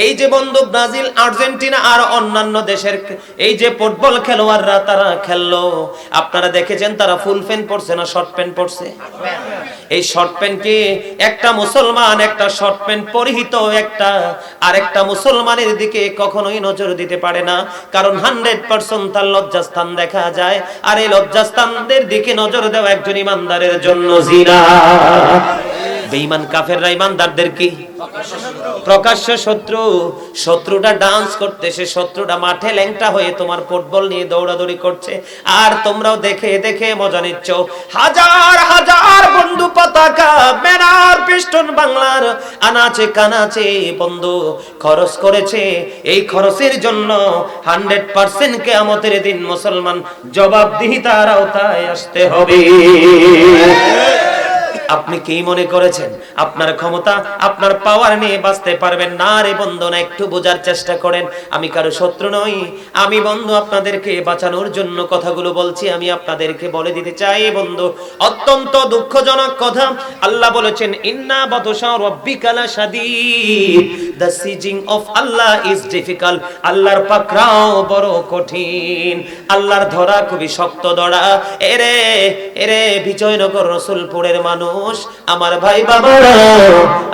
এই যে বন্ধু ব্রাজিল, আর্জেন্টিনা আর অন্যান্য দেশের এই যে ফুটবল খেলোয়াড়রা তারা খেললো, আপনারা দেখেছেন তারা ফুল প্যান্ট পরছে না শর্ট প্যান্ট পরছে? এই শর্ট প্যান্ট কি একটা মুসলমান একটা শর্ট প্যান্ট পরিহিত আরেকটা মুসলমানের দিকে কখনোই নজর দিতে পারে না, কারণ 100% তার লজ্জাস্থান দেখা যায়, আর এই লজ্জাস্থানদের দিকে নজর দেওয়া একজন ইমানদারের জন্য জিনা। বেঈমান কাফেররা ইমানদারদের কি প্রকাশ্য শত্রু। শত্রুটা ডান্স করতেছে, শত্রুটা মাঠে ল্যাংটা হয়ে তোমার ফুটবল নিয়ে দৌড়াদৌড়ি করছে, আর তোমরাও দেখে দেখে মজা নিচ্ছ। হাজার হাজার বন্ধু পতাকা, ব্যানার, পিস্টন বাংলার আনাচে কানাচে বন্ধু খরচ করেছে। এই খরচের জন্য 100% কিয়ামতের দিন মুসলমান জবাবদিহিতার আওতায় আসতে হবে। আপনি কি মনে করেছেন আপনার ক্ষমতা, আপনার পাওয়ার নিয়ে বাঁচতে পারবেন না? রে বন্ধু, না একটু বোঝার চেষ্টা করেন। আমি কারো শত্রু নই, আমি বন্ধু আপনাদেরকে বাঁচানোর জন্য কথাগুলো বলছি। আমি আপনাদেরকে বলে দিতে চাই বন্ধু, অত্যন্ত দুঃখজনক কথা। আল্লাহ বলেছেন ইন্না বাতশা রাব্বিকা লাশাদীদ, the seizing of Allah is difficult. আল্লাহর পাকড়াও বড় কঠিন, আল্লাহর ধরা খুবই শক্ত ধরা। এরে বিজয়নগর রসুলপুরের মানুষ, আমার ভাই বাবারা,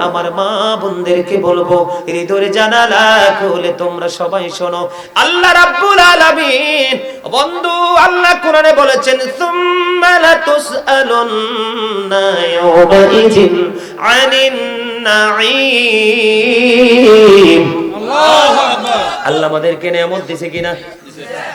আমার মা বোনদেরকে বলবো, হৃদয়ের জানালা খুলে তোমরা সবাই শোনো। আল্লাহ রাব্বুল আলামিন বন্ধু, আল্লাহ কোরআনে বলেছেন সুম্মা লাতুসআলুন্না ইয়াওমাইযিন আনিন নাঈম। আল্লাহু আকবার। আল্লাহ আমাদেরকে নিয়ামত দিয়েছে কিনা?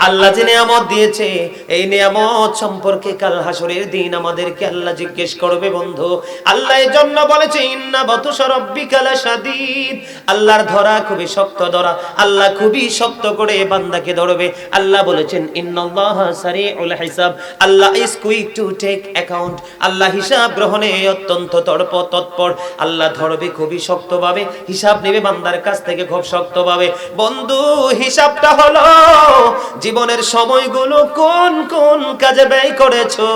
আল্লাহ যে নিয়ামত দিয়েছে, এই নিয়ামত সম্পর্কে কাল হাসরের দিন আমাদেরকে আল্লাহ জিজ্ঞেস করবে বন্ধু। আল্লাহ এর জন্য বলেছে ইন্না বাতুশা রাব্বিকা লাশাদীদ, আল্লাহর ধরা খুবই শক্ত ধরা। আল্লাহ খুবই শক্ত করে বান্দাকে ধরবে। আল্লাহ বলেছেন ইন্নাল্লাহা সারিউল হিসাব, Allah is quick to take account. আল্লাহ হিসাব গ্রহণে অত্যন্ত তৎপর। আল্লাহ ধরবে খুবই শক্তভাবে, হিসাব নেবে বান্দার কাছ থেকে খুব শক্তভাবে। বন্ধু, হিসাবটা হলো জীবনের সময়গুলো কোন কোন কাজে ব্যয় করেছো,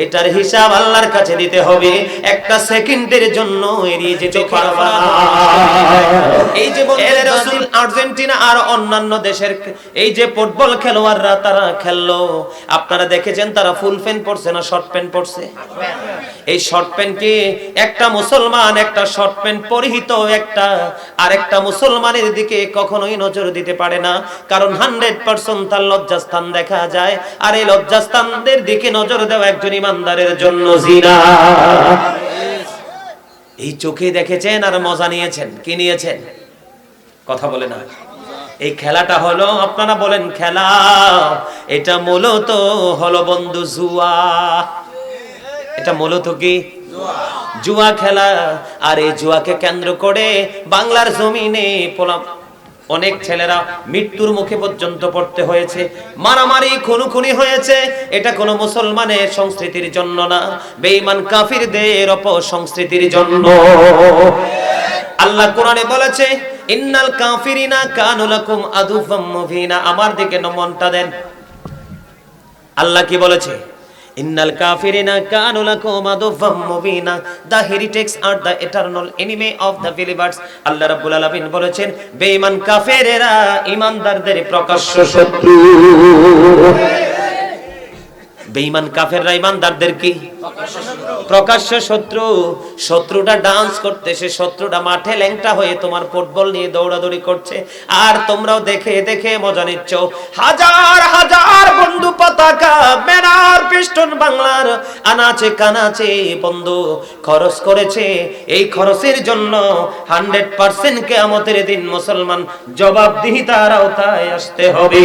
এটার হিসাব আল্লাহর কাছে দিতে হবে। একটা সেকেন্ডের জন্য এড়িয়ে যেতে পারবা না। এই যে ব্রাজিল, আর্জেন্টিনা আর অন্যান্য দেশের এই যে ফুটবল খেলোয়াড়রা তারা খেললো, আপনারা দেখেছেন তারা ফুল প্যান্ট পরছে না শর্ট প্যান্ট পরছে? এই শর্ট প্যান্ট কি একটা মুসলমান একটা শর্ট প্যান্ট পরিহিত আরেকটা মুসলমানের দিকে কখনোই নজর দিতে পারে না, কারণ 100% তার লজ্জাস্থান দেখা যায়, আর এই লজ্জাস্থানদের দিকে নজর দেওয়া একজন ইমানদারের জন্য জিনা। এই চোখে দেখেছেন আর মজা নিয়েছেন, কি নিয়েছেন? কথা বলে না। এই খেলাটা হলো, আপনারা বলেন খেলা, এটা মূলত হলো বন্ধু জুয়া। এটা মূলত কি? জুয়া খেলা। আর এই জুয়াকে কেন্দ্র করে বাংলার জমিনে অনেক ছেলেরা মৃত্যুর মুখে পর্যন্ত পড়তে হয়েছে, মারামারি খুনোখুনি হয়েছে। এটা কোনো মুসলমানের সংস্কৃতির জন্য না, বেঈমান কাফিরদের অপসংস্কৃতির জন্য। আল্লাহ কোরআনে বলেছে ইন্নাল কাফিরিনা কানু লাকুম আদুওয়াম মুবিনা। আমার দিকে মনটা দেন। আল্লাহ কি বলেছে? ইন্নাল কাফিরিনা কানু লাকুম আদুওয়াম মুবিনা, the heretics are the eternal enemy of the believers. আল্লাহ রাব্বুল আলামিন বলেছেন বেঈমান কাফেরেরা ইমানদারদের প্রকাশ্য শত্রু। বেঈমান কাফেররা ইমানদারদের কি প্রকাশ্য শত্রু। শত্রুটা ডান্স করতেছে, শত্রুটা মাঠে ল্যাংটা হয়ে তোমার ফুটবল নিয়ে দৌড়াদৌড়ি করছে, আর তোমরাও দেখে দেখে মজা নিচ্ছ। হাজার হাজার বন্ধু পতাকা, ব্যানার, পিস্টন বাংলার আনাচে কানাচে বন্ধু খরচ করেছে। এই খরচের জন্য 100% কিয়ামতের দিন মুসলমান জবাবদিহিতার আওতায় আসতে হবে।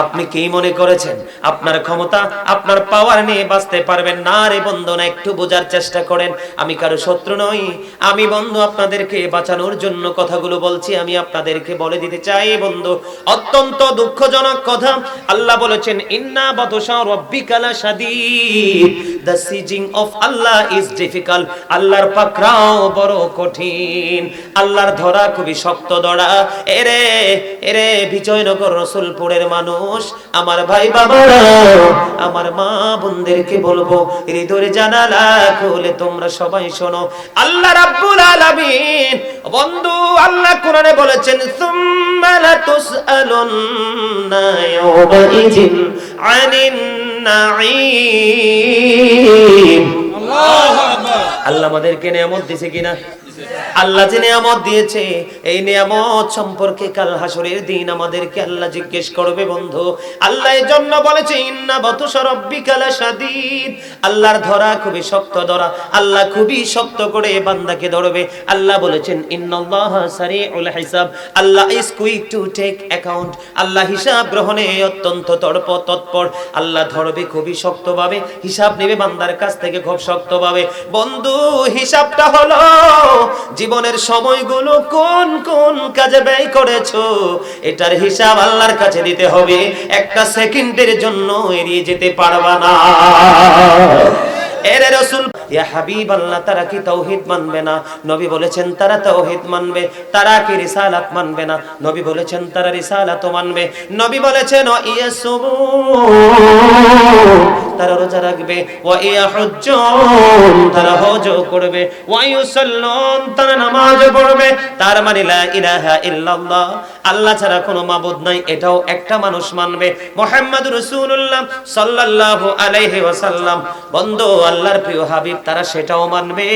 আপনি কি মনে করেছেন আপনার ক্ষমতা, আপনার পাওয়ার নিয়ে বাঁচতে পারবেন না? রে বন্ধু, না একটু বোঝার চেষ্টা করেন। আমি কারো শত্রু নই, আমি বন্ধু আপনাদেরকে বাঁচানোর জন্য কথাগুলো বলছি। আমি আপনাদেরকে বলে দিতে চাই বন্ধু, অত্যন্ত দুঃখজনক কথা। আল্লাহ বলেছেন ইন্না বাতশা রাব্বিকা লাশাদীদ, the seizing of Allah is difficult. আল্লাহর পাকড়াও বড় কঠিন, আল্লাহর ধরা খুবই শক্ত ধরা। এরে বিজয়নগর রসুলপুরের মানুষ, মানুষ, আমার ভাই বাবারা, আমার মা বোনদেরকে বলবো, হৃদয়ের জানালা খুলে তোমরা সবাই শোনো। আল্লাহ রাব্বুল আলামিন বন্ধু, আল্লাহ কোরআনে বলেছেন, সুম্মা লাতুসআলুন্না ইয়াওমাইযিন আনিন নাঈম। আল্লাহু আকবার। আল্লাহ আমাদেরকে নিয়ামত দিয়েছে কিনা? আল্লাহ যে নিয়ামত দিয়েছে, এই নিয়ামত সম্পর্কে কাল হাসরের দিন আমাদেরকে আল্লাহ জিজ্ঞেস করবে বন্ধু। আল্লাহ এর জন্য বলেছে, ইন্না বাতুশা রাব্বিকা লাশাদীদ। আল্লাহর ধরা খুবই শক্ত ধরা, আল্লাহ খুবই শক্ত করে বান্দাকে ধরবে। আল্লাহ বলেছেন, ইন্নাল্লাহা সারিউল হিসাব, Allah is quick to take account. আল্লাহ হিসাব গ্রহণে অত্যন্ত তৎপর। আল্লাহ ধরবে খুবই শক্তভাবে, হিসাব নেবে বান্দার কাছ থেকে খুব শক্তভাবে। বন্ধু, হিসাবটা হলো জীবনের সময়গুলো কোন কোন কাজে ব্যয় করেছো, এটার হিসাব আল্লাহর কাছে দিতে হবে। একটা সেকেন্ডের জন্য এড়িয়ে যেতে পারবা না। এর রাসূল, ইয়া হাবিবাল্লাহ, তারা কি তাওহীদ মানবে না? নবী বলেছেন তারা তাওহীদ মানবে। তারা কি রিসালাত মানবে না? নবী বলেছেন তারা রিসালাতও মানবে। নবী বলেছেন, ইয়াসুমু, তারা রোজা রাখবে, ওয়া ইয়াহুজ্জুন, তারা হজ করবে, ওয়া ইউসাল্লুন, তারা নামাজ পড়বে। তার মানে লা ইলাহা ইল্লাল্লাহ, আল্লাহ ছাড়া কোনো মাবুদ নাই, এটাও একটা মানুষ মানবে। মুহাম্মদুর রাসূলুল্লাহ সাল্লাল্লাহু আলাইহি ওয়াসাল্লাম বন্ধু, আল্লাহর প্রিয় হাবিব, তারা সেটাও মানবে,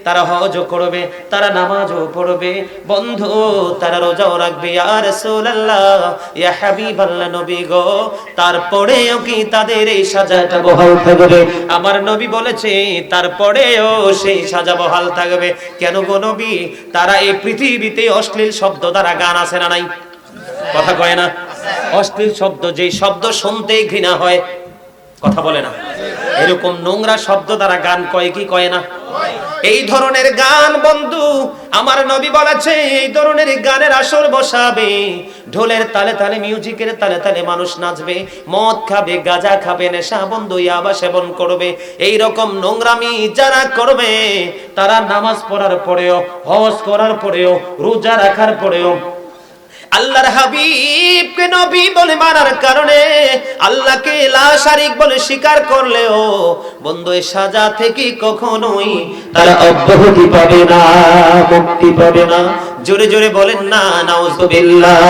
তারা হজও করবে, তারা নামাজও পড়বে বন্ধু, তারা রোজাও রাখবে। ইয়া রাসূলুল্লাহ, ইয়া হাবিবাল্লাহ, নবী গো, তারপরেও কি তাদের এই সাজাটা বহাল থাকবে? আমার নবী বলেছে তারপরেও সেই সাজা বহাল থাকবে। কেন গো নবী? তারা এই পৃথিবীতে অশ্লীল শব্দ দ্বারা গান আছে না নাই? কথা কয় না? অশ্লীল শব্দ, যেই শব্দ শুনতেই ঘৃণা হয়, কথা বলে না, এরকম নোংরা শব্দ দ্বারা গান কয় কি কয় না? এই ধরনের গান বন্ধু, আমার নবী বলেছে এই ধরনের গানের আসর বসাবে, ঢোলের তালে তালে, মিউজিকের তালে তালে মানুষ নাচবে, মদ খাবে, গাঁজা খাবে, নেশা বন্ধু ইয়াবা সেবন করবে। এই রকম নোংরামি যারা করবে, তারা নামাজ পড়ার পরেও, হজ করার পরেও, রোজা রাখার পরেও, আল্লাহর হাবিবকে নবী বলে মানার কারণে, আল্লাহকে লা শারিক বলে স্বীকার করলেও বন্ধু, এই সাজা থেকে কখনোই তারা অব্যাহতি পাবে না, মুক্তি পাবে না। জোরে জোরে বলেন না নাউজুবিল্লাহ।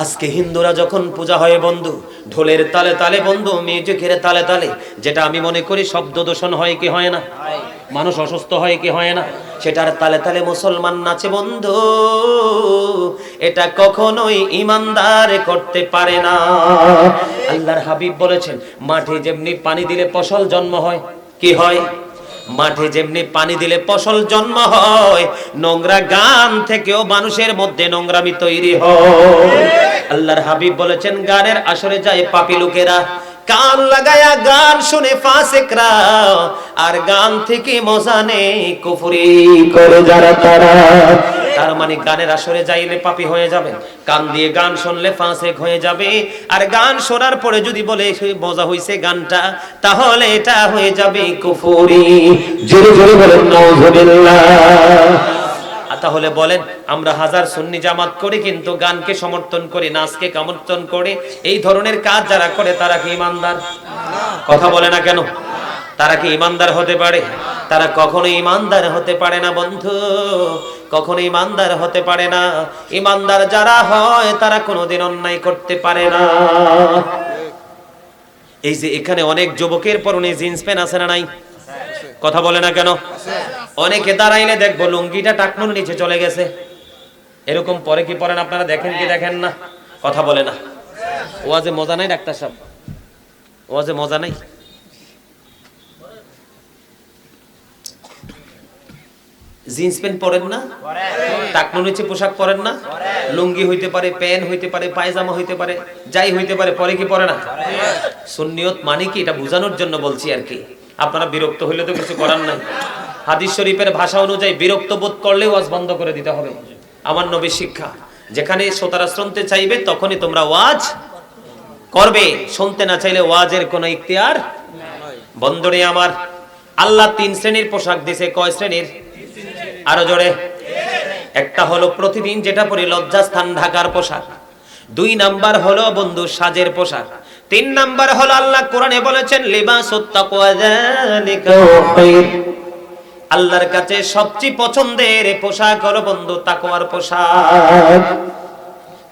আজকে হিন্দুরা যখন পূজা হয় বন্ধু, ঢোলের তালে তালে বন্ধু, মিউজিকের তালে তালে, যেটা আমি মনে করি শব্দ দূষণ হয় কি হয় না? মানুষ অসুস্থ হয় কি হয় না? সেটার তালে তালে মুসলমান নাচে বন্ধু, এটা কখনোই ইমানদার করতে পারে না। আল্লাহর হাবিব বলেছেন, মাঠে যেমনি পানি দিলে ফসল জন্ম হয়, কি হয়? মাঠে যেমনি পানি দিলে ফসল জন্ম হয়, নোংরা গান থেকেও মানুষের মধ্যে নোংরামি তৈরি হয়। আল্লাহর হাবিব বলেছেন, গানের আসরে যায় পাপী লোকেরা, কান লাগায়া গান শুনে ফাসিকরা, আর গান থেকে মজা নেই কুফরি করে যারা তারা। তার মানে গানের আসরে যাইলে পাপী হয়ে যাবে, কান দিয়ে গান শুনলে ফাসিক হয়ে যাবে, আর গান শোনার পরে যদি বলে মজা হইছে গানটা, তাহলে এটা হয়ে যাবে কুফরি। জোরে জোরে বলেন নাউজুবিল্লাহ। তাহলে বলেন, আমরা হাজার সুন্নি জামাত করি কিন্তু গানকে সমর্থন করি, নাচকে সমর্থন করে, এই ধরনের কাজ যারা করে তারা কি ইমানদার? কথা বলে না কেন? তারা কি ইমানদার হতে পারে? তারা কখনো ইমানদার হতে পারে না বন্ধু, কখনো ইমানদার হতে পারে না। ইমানদার যারা হয় তারা কোনোদিন অন্যায় করতে পারে না। এই যে এখানে অনেক যুবকের পরনে জিন্স প্যান্ট আছে না নাই? কথা বলে না কেন? অনেকে দাঁড়াইলে দেখবো লুঙ্গিটা টাকনুর নিচে চলে গেছে, এরকম পরে কি পরেন আপনারা? দেখেন কি দেখেন না? কথা বলে না। ওয়াজে মজা নাই ডাক্তার সাহেব, ওয়াজে মজা নাই। জিন্স প্যান্ট পরেন না, টাকনুর নিচে পোশাক পরেন না, লুঙ্গি হইতে পারে, প্যান্ট হইতে পারে, পায়জামা হইতে পারে, যাই হইতে পারে, পরে কি পরে না? সুন্নিয়ত মানে কি এটা বোঝানোর জন্য বলছি আর কি। আপনারা বিরক্ত হইলে তো কিছু করার নাই। হাদিস শরীফের ভাষা অনুযায়ী বিরক্ত বোধ করলে ওয়াজ বন্ধ করে দিতে হবে। আমার নবীর শিক্ষা, যেখানে শ্রোতারা শুনতে চাইবে তখনই তোমরা ওয়াজ করবে, শুনতে না চাইলে ওয়াজের কোনো ইখতিয়ার বন্ধুরে আমার। আল্লাহ 3 শ্রেণীর পোশাক দিয়েছে। কয় শ্রেণীর? আরো জোরে। একটা হলো প্রতিদিন যেটা পরে লজ্জাস্থান ঢাকার পোশাক, 2 নাম্বার হলো বন্ধু সাজের পোশাক। 3 নাম্বার হলো আল্লাহ কোরআনে বলেছেন লিবাসুত তাকওয়া যালিকা খায়র। আল্লাহর কাছে সবচেয়ে পছন্দের পোশাক হলো বন্ধু তাকওয়ার পোশাক।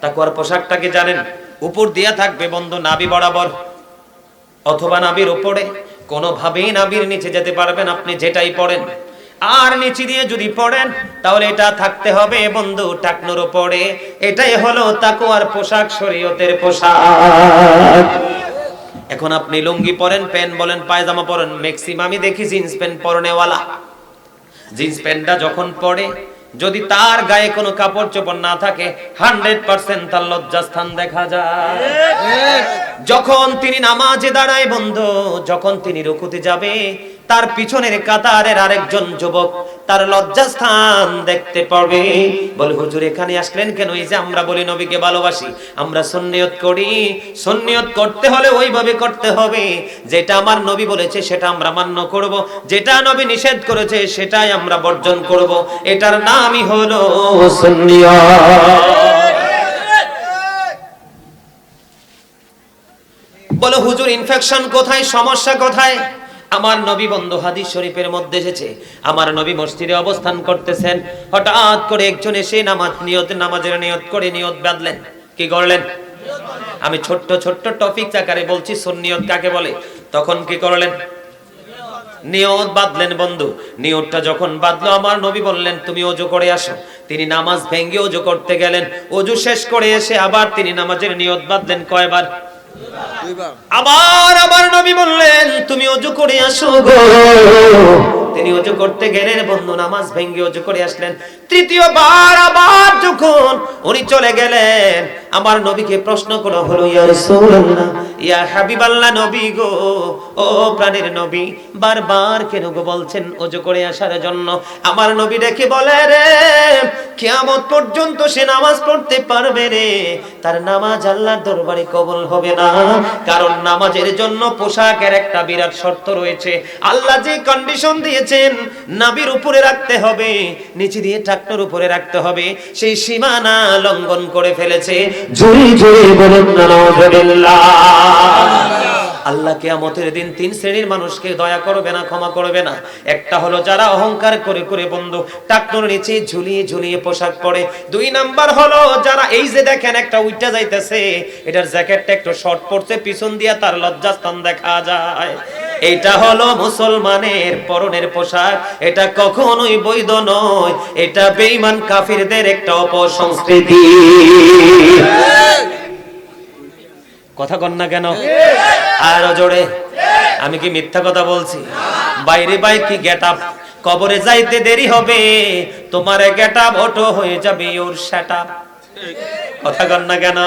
তাকওয়ার পোশাকটা কি জানেন? উপর দিয়া থাকবে বন্ধু নাভি বরাবর অথবা নাভির উপরে, কোনোভাবেই নাভির নিচে যেতে পারবেন আপনি যেটাই পড়েন। আর নিচে দিয়ে যদি পড়েন তাহলে এটা থাকতে হবে বন্ধু টাকনুর উপরে। এটাই হলো তাকওয়ার পোশাক, শরীয়তের পোশাক। এখন আপনি লুঙ্গি পরেন, প্যান্ট বলেন, পায়জামা পরেন, ম্যাক্সিমামই দেখি জিন্স প্যান্ট পরনেওয়ালা। জিন্স প্যান্টটা যখন পরে যদি তার গায়ে কোনো কাপড় চোপড় না থাকে 100% তার লজ্জাস্থান দেখা যায়। যখন তিনি নামাজে দাঁড়ায় বন্ধু, যখন তিনি রুকুতে যাবে, তার পিছনের কাতারের আরেকজন যুবক তার লজ্জাস্থান দেখতে পাবে। বলে হুজুর এখানে আসলেন কেন? এই যে আমরা বলি নবীকে ভালোবাসি, আমরা সুন্নিয়ত করি। সুন্নিয়ত করতে হলে ওইভাবে করতে হবে, যেটা আমার নবী বলেছে সেটা আমরা মান্য করব, যেটা নবী নিষেধ করেছে সেটাই আমরা বর্জন করব। এটার নামই হলো সুন্নিয়ত। বলে হুজুর ইনফেকশন কোথায়, সমস্যা কোথায়? আমার নবী বন্ধু হাদিস শরীফের মধ্যে এসেছে, আমার নবী মসজিদে অবস্থান করতেছেন, হঠাৎ করে একজন এসে নামাজের নিয়ত করে নিয়ত বাঁধলেন। কি করলেন? আমি ছোট্ট ছোট্ট টপিক আকারে বলছি সুন্নিয়ত কাকে বলে। তখন কি করলেন? নিয়ত বাঁধলেন বন্ধু। নিয়তটা যখন বাঁধলো আমার নবী বললেন তুমি ওযু করে আসো। তিনি নামাজ ভেঙে ওযু করতে গেলেন, ওযু শেষ করে এসে আবার তিনি নামাজের নিয়ত বাঁধলেন। কয়বার? আবার আমার নবী বললেন তুমি ওযু করে আসো গো। তিনি ওযু করতে গেলেন বন্ধু, নামাজ ভেঙে ওযু করে আসলেন। তৃতীয়বার আবার যখন উনি চলে গেলেন, আমার নবীকে প্রশ্ন করা হলো, ইয়া রাসূলুল্লাহ, ইয়া হাবিবাল্লাহ, নবী গো, ও প্রাণের নবী, বারবার কেন গো বলছেন ওযু করে আসার জন্য? আমার নবী ডেকে বলে, রে কিয়ামত পর্যন্ত সে নামাজ পড়তে পারবে রে, তার নামাজ আল্লাহর দরবারে কবুল হবে না। কারণ নামাজের জন্য পোশাকের একটা বিরাট শর্ত রয়েছে। আল্লাহ যে কন্ডিশন দিয়েছেন নাভির উপরে রাখতে হবে, নিচে দিয়ে টাকনোর উপরে রাখতে হবে, সেই সীমানা লঙ্ঘন করে ফেলেছে। জোরে জোরে বলুন নাউজুবিল্লাহ। আল্লাহ কিয়ামতের দিন 3 শ্রেণীর মানুষকে দয়া করবে না, ক্ষমা করবে না। একটা হলো যারা অহংকার করে করে বন্ধু টাকনোর নিচে ঝুলিয়ে ঝুলিয়ে পোশাক পরে। 2 নাম্বার হলো যারা এই যে দেখেন একটা উইটা যাইতেছে, এটার জ্যাকেটটা একটু শর্ট পড়ছে, পিছন দিয়া তার লজ্জাস্থান দেখা যায়। এটা হলো মুসলমানের পরনের পোশাক। এটা কখনোই বৈধ নয়, এটা বেঈমান কাফিরদের একটা অপসংস্কৃতি। কথা কন না কেন? আর জোরে। আমি কি মিথ্যা কথা বলছি? বাইরে বাই কি গেটআপ, কবরে যাইতে দেরি হবে, তোমার গেটআপ অটো হয়ে যাবে ওর সেটআপ। কথা কন না কেন?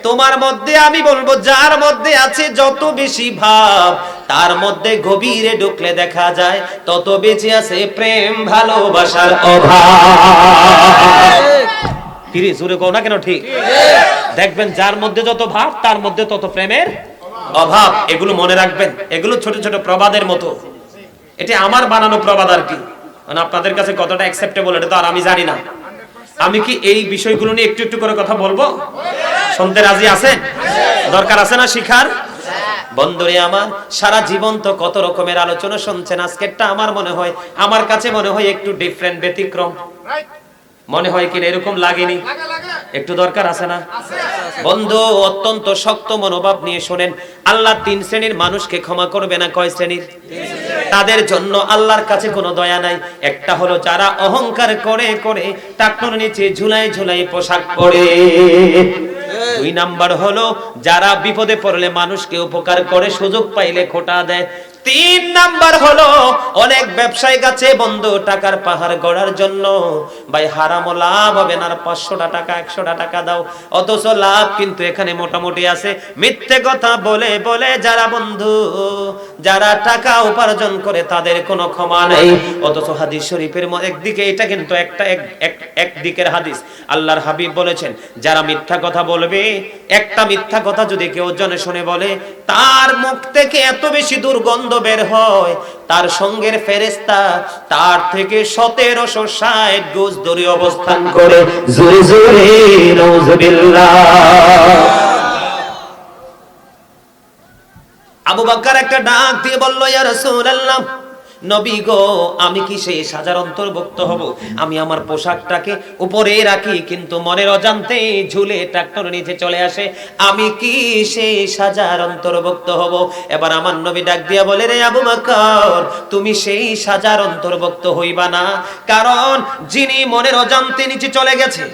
তোমার মধ্যে আমি বলবো যার মধ্যে আছে যত বেশি ভাব, তার মধ্যে গভীরে ঢুকলে দেখা যায় তত বেশি আছে প্রেম ভালোবাসার অভাব। কিরে জোরে কও না কেন? ঠিক। দেখবেন যার মধ্যে যত ভাব তার মধ্যে তত প্রেমের অভাব। এগুলো মনে রাখবেন, এগুলো ছোট ছোট প্রবাদের মতো। এটা আমার বানানো প্রবাদ আর কি, মানে আপনাদের কাছে কতটা অ্যাকসেপ্টেবল এটা তো আর আমি জানি না। আমি কি এই বিষয়গুলো নিয়ে একটু একটু করে কথা বলবো? শুনতে রাজি আছেন? দরকার আছে না শিখার? বন্ধুরে আমার, সারা জীবন তো কত রকমের আলোচনা শুনছেন, আজকেরটা আমার মনে হয়, আমার কাছে মনে হয় একটু ডিফারেন্ট, ব্যতিক্রম মনে হয়। কিনা এরকম লাগেনি? একটু দরকার আছে না বন্ধু? অত্যন্ত শক্ত মনোভাব নিয়ে শোনেন। আল্লাহ 3 শ্রেণীর মানুষকে ক্ষমা করবে না। কয় শ্রেণীর? তাদের জন্য আল্লাহর কাছে কোনো দয়া নাই। একটা হলো যারা অহংকার করে করে টাকনোর নিচে ঝুলাই ঝুলাই পোশাক পরে। 2 নাম্বার হলো যারা বিপদে পড়লে মানুষকে উপকার করে, সুযোগ পাইলে খোটা দেয়। 3 নাম্বার হলো অনেক ব্যবসায়িক আছে বন্ধু টাকার পাহাড় গড়ার জন্য, ভাই হারাম লাভ হবে না, 500 টাকা 100 টাকা দাও, অথচ লাভ কিন্তু এখানে মোটামুটি আছে। মিথ্যে কথা বলে বলে যারা বন্ধু যারা টাকা উপার্জন করে তাদের কোনো ক্ষমা নেই। অথচ হাদিস শরীফের একদিকে এটা কিন্তু একদিকের হাদিস। আল্লাহর হাবিব বলেছেন যারা মিথ্যা কথা বলবে, একটা মিথ্যা কথা যদি কেউ জনে শুনে বলে, তার মুখ থেকে এত বেশি দুর্গন্ধ দুর্গন্ধ বের হয়, তার সঙ্গের ফেরেশতা তার থেকে 1760 গজ দূরে অবস্থান করে। জোরে জোরে নাউজুবিল্লাহ। আবু বকর একটা ডাক দিয়ে বলল, ইয়া রাসূলুল্লাহ, নবী গো, আমি কি সেই সাজার অন্তর্ভুক্ত হব? আমি আমার পোশাকটাকে উপরে রাখি, কিন্তু মনের অজান্তে ঝুলে ট্রাক্টর নিচে চলে আসে, আমি কি সেই সাজার অন্তর্ভুক্ত হব? এবার আমার নবী ডাক দিয়া বলে, রে আবু বকর, তুমি সেই সাজার অন্তর্ভুক্ত হইবা না, কারণ যিনি মনের অজান্তে নিচে চলে গেছে,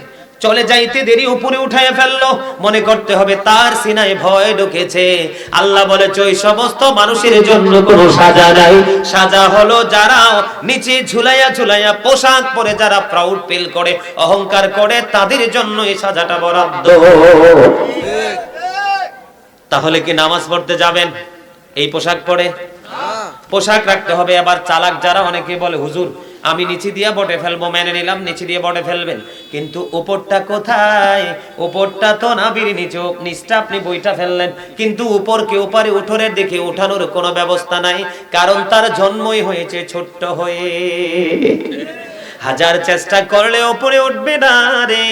চলে যাইতে দেরি উপরে উঠায় ফেললো, মনে করতে হবে তার সিনায় ভয় ঢুকেছে। আল্লাহ বলেছে ওই সমস্ত মানুষের জন্য কোনো সাজা নাই। সাজা হলো যারা নিচে ঝুলাইয়া ঝুলাইয়া পোশাক পরে যারা প্রাউড ফিল করে, অহংকার করে, তাদের জন্য এই সাজাটা বরাদ্দ। তাহলে কি নামাজ পড়তে যাবেন এই পোশাক পরে? পোশাক রাখতে হবে। আবার চালাক যারা, অনেকে বলে হুজুর আমি নিচে দিয়ে বটে ফেলবো, মেনে নিলাম নিচে দিয়ে বটে ফেলবেন, কিন্তু উপরটা কোথায়? উপরটা তো নাভির নিচে, নিচটা আপনি বইটা ফেললেন, কিন্তু উপরকে উপরে উঠোনের দিকে উঠানোর কোনো ব্যবস্থা নাই, কারণ তার জন্মই হয়েছে ছোট্ট হয়ে। হাজার চেষ্টা করলে উপরে উঠবে না রে,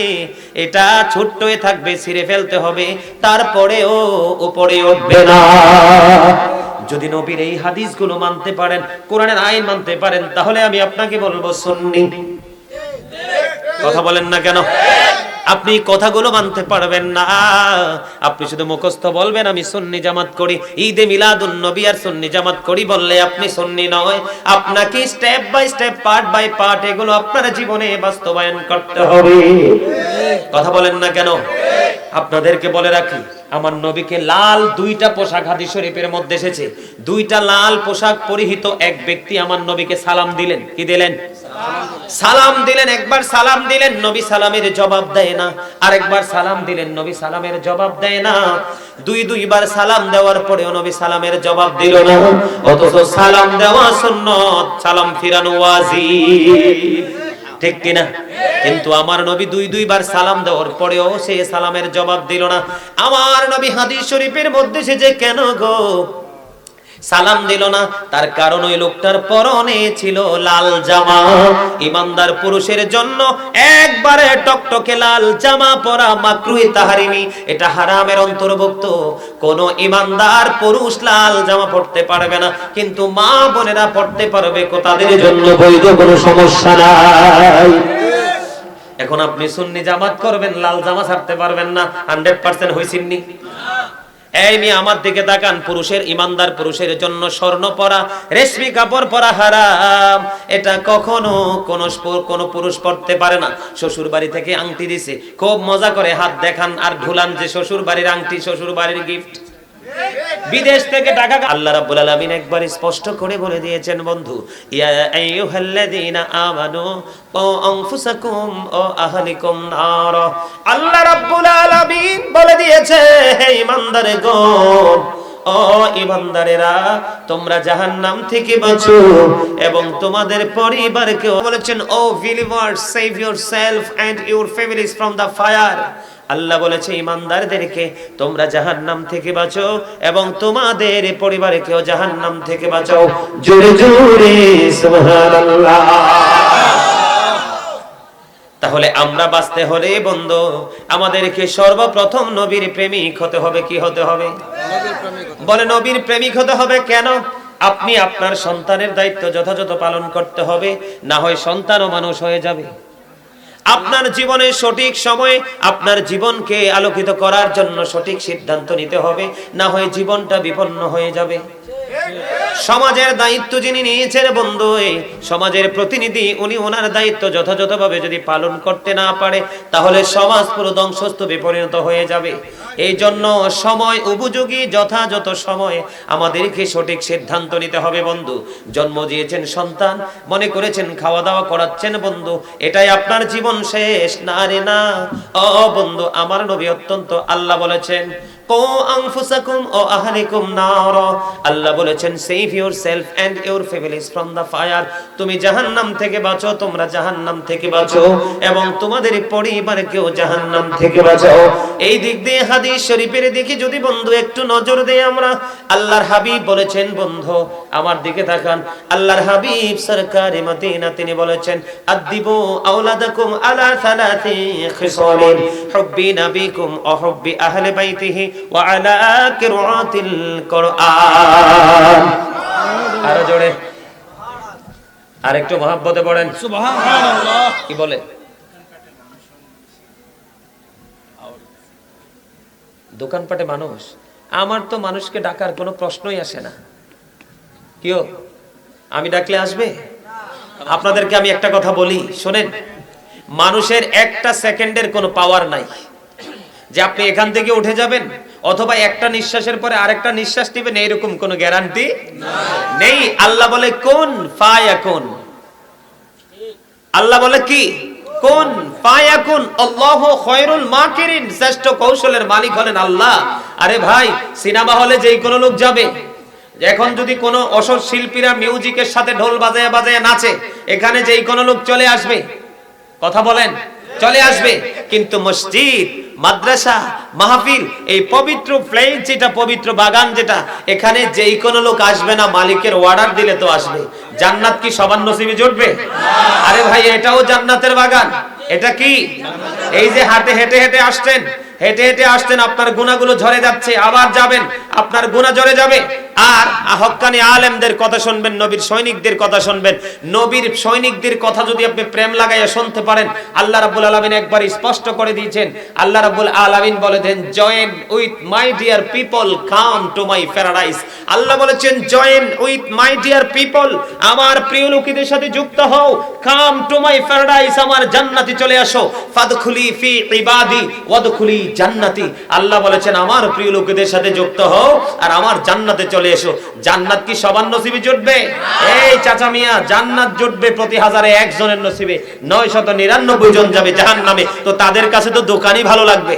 এটা ছোট্ট হয়ে থাকবে, ছিঁড়ে ফেলতে হবে, তারপরেও উপরে উঠবে না। যদি নবীর এই হাদিসগুলো মানতে পারেন, কোরআনের আইন মানতে পারেন, তাহলে আমি আপনাকে বলবো সুন্নি। কথা বলেন না কেন? আপনি কথাগুলো মানতে পারবেন না, আপনি শুধু মুখস্থ বলবেন আমি সুন্নি জামাত করি, ঈদে মিলাদুন নবী আর সুন্নি জামাত করি বললে আপনি সুন্নি নয়। আপনাকে step by step, part by part এগুলো আপনার জীবনে বাস্তবায়ন করতে হবে। কথা বলেন না কেন? আপনাদেরকে বলে রাখি, আমার নবীকে লাল দুইটা পোশাক হাদিস শরীফের মধ্যে এসেছে, দুইটা লাল পোশাক পরিহিত এক ব্যক্তি আমার নবীকে সালাম দিলেন। কি দিলেন? সালাম দিলেন। একবার সালাম দিলেন, নবী সালামের জবাব দেয় না। আরেকবার সালাম দিলেন, নবী সালামের জবাব দেয় না। দুইবার সালাম দেওয়ার পরেও নবী সালামের জবাব দিল না, অথচ সালাম দেওয়া সুন্নাত, সালাম ফিরানো ওয়াজিব। ঠিক কিনা? কিন্তু আমার নবী দুইবার সালাম দেওয়ার পরেও সে সালামের জবাব দিল না। আমার নবী হাদিস শরীফের মধ্যে সে যে কেন গো সালাম দিল না, তার কারণ ওই লোকটার পরনে ছিল লাল জামা। ইমানদার পুরুষের জন্য একবারে টকটকে লাল জামা পরা মাকরুহ তাহরিমি, এটা হারামের অন্তর্ভুক্ত। কোন ইমানদার পুরুষ লাল জামা পরতে পারবে না, কিন্তু মা বোনেরা পরতে পারবে, তাদের জন্য বৈধ কোনো সমস্যা নাই। এখন আপনি সুন্নি জামাত করবেন, লাল জামা ছাড়তে পারবেন না, 100% হইছিননি? এই মেয়ে আমার দিকে তাকান, পুরুষের, ইমানদার পুরুষের জন্য স্বর্ণ পরা, রেশমি কাপড় পরা হারাম। এটা কখনো কোন পুরুষ পড়তে পারে না। শ্বশুর বাড়ি থেকে আংটি দিছে, খুব মজা করে হাত দেখান আর ঢুলান যে শ্বশুর বাড়ির আংটি, শ্বশুর বাড়ির গিফট। বিদেশ থেকে টাকা, আল্লাহ রাব্বুল আলামিন একবার স্পষ্ট করে বলে দিয়েছেন বন্ধু, ইয়া আইয়ুহাল্লাযীনা আমানু ও আনফুসাকুম ও আহলিকুম নার। আল্লাহ রাব্বুল আলামিন বলে দিয়েছে, হে ঈমানদারগণ, ও ঈমানদারেরা, তোমরা জাহান্নাম থেকে বাঁচো এবং তোমাদের পরিবারকে। বলেছেন, O believers, save yourself and your families from the fire. আল্লাহ বলেছে ঈমানদারদেরকে তোমরা জাহান্নাম থেকে বাঁচো এবং তোমাদের পরিবারকেও জাহান্নাম থেকে বাঁচাও। জোরে জোরে সুবহানাল্লাহ। তাহলে আমরা বাঁচতে হলে বন্ধু আমাদেরকে সর্বপ্রথম নবীর প্রেমিক হতে হবে। কি হতে হবে? বলে নবীর প্রেমিক হতে হবে। কেন? আপনি আপনার সন্তানের দায়িত্ব যথাযথ পালন করতে হবে, না হয় সন্তানও মানুষ হয়ে যাবে। আপনার জীবনের সঠিক সময়ে আপনার জীবনকে আলোকিত করার জন্য সঠিক সিদ্ধান্ত নিতে হবে, না হয় জীবনটা বিপন্ন হয়ে যাবে। সমাজের দায়িত্ব যিনি নিয়েছেন বন্ধু, এই সমাজের প্রতিনিধি, উনি ওনার দায়িত্ব যথাযথভাবে যদি পালন করতে না পারে, তাহলে সমাজ পুরো ধ্বংসস্তূপে পরিণত হয়ে যাবে। এই জন্য সময় উপযোগী যথাযথ সময়ে আমাদেরকে সঠিক সিদ্ধান্ত নিতে হবে বন্ধু। জন্ম দিয়েছেন সন্তান, মনে করেছেন খাওয়া দাওয়া করাচ্ছেন বন্ধু, এটাই আপনার জীবন শেষ। না রে না, ও বন্ধু, আমার নবী অত্যন্ত, আল্লাহ বলেছেন কো আনফুসাকুম ও আহলিকুম নার। আল্লাহ বলেছেন save yourself and your families from the fire. তুমি জাহান্নাম থেকে বাঁচো, তোমরা জাহান্নাম থেকে বাঁচো এবং তোমাদের পরিবারকেও জাহান্নাম থেকে বাঁচাও। এই দিক দিয়ে হাদিস শরীফের দিকে যদি বন্ধু একটু নজর দেই আমরা, আল্লাহর হাবিব বলেছেন, বন্ধু আমার দিকে তাকান, আল্লাহর হাবিব সরকারে মদিনা তিনি বলেছেন, আদিবু আওলাদাকুম আলা সালাতি খিসালিন হুব্বি নাবিকুম ওয়া হুব্বি আহলি বাইতিহি ওয়া আলা কিরাআতিল কুরআন। আরো জোরে, আরেকটু মহব্বতে পড়েন সুবহানাল্লাহ। কি বলে? দোকানপাটে মানুষ, আমার তো মানুষকে ডাকার কোনো প্রশ্নই আসে না। কিও আমি ডাকলে আসবে? আপনাদেরকে আমি একটা কথা বলি শোনেন, মানুষের একটা সেকেন্ডের কোনো পাওয়ার নাই যে আপনি এখান থেকে উঠে যাবেন অথবা একটা নিঃশ্বাসের পরে আরেকটা নিঃশ্বাস নেবেন, এইরকম কোনো গ্যারান্টি নেই। আল্লাহ বলে কোন ফায়াকুন, আল্লাহ বলে কি কোন ফায়াকুন, আল্লাহু খায়রুল মাকিরিন, শ্রেষ্ঠ কৌশলের মালিক হলেন আল্লাহ। আরে ভাই, সিনেমা হলে যেই কোনো লোক যাবে, এখন যদি কোনো অসৎ শিল্পীরা মিউজিকের সাথে ঢোল বাজায় বাজায় নাচে, এখানে যেই কোনো লোক চলে আসবে, কথা বলেন, চলে আসবে। কিন্তু মসজিদ, মাদ্রাসা, মাহফিল, এই পবিত্র প্লেস যেটা, পবিত্র বাগান যেটা, এখানে যেই কোনো লোক আসবে না, মালিকের অর্ডার দিলে তো আসবে। জান্নাত কি সবার নসিবে জুটবে? আরে ভাই, এটাও জান্নাতের বাগান। এটা কি? এই যে হেঁটে হেঁটে আসছেন, হেঁটে হেঁটে আসছেন, আপনার গুনাহগুলো ঝরে যাচ্ছে, আবার যাবেন, আপনার গুনাহ ঝরে যাবে। আর হক্কানি আলেমদের কথা শুনবেন, নবীর সৈনিকদের কথা শুনবেন। নবীর সৈনিকদের কথা যদি আপনি প্রেম লাগাইয়া শুনতে পারেন, আল্লাহ রাব্বুল আলামিন একবার স্পষ্ট করে দিয়েছেন। আল্লাহ রাব্বুল আলামিন বলেছেন, join with my dear people, come to my paradise. আল্লাহ বলেছেন, join with my dear people, আমার প্রিয় লোকেদের সাথে যুক্ত হও, কাম টু মাই প্যারাডাইস, আমার জান্নাতে চলে আসো, ফাদখুলি ফি ইবাদি ওয়াদখুলি জান্নাতি। আল্লাহ বলেছেন, আমার প্রিয় লোকেদের সাথে যুক্ত হও আর আমার জান্নাতে চলে এসো। জান্নাত কি সবার নসিবে জুটবে? এই চাচা মিয়া, জান্নাত জুটবে প্রতি হাজারে একজনের নসিবে, 999 জন যাবে জাহান্নামে। তো তাদের কাছে তো দোকানই ভালো লাগবে,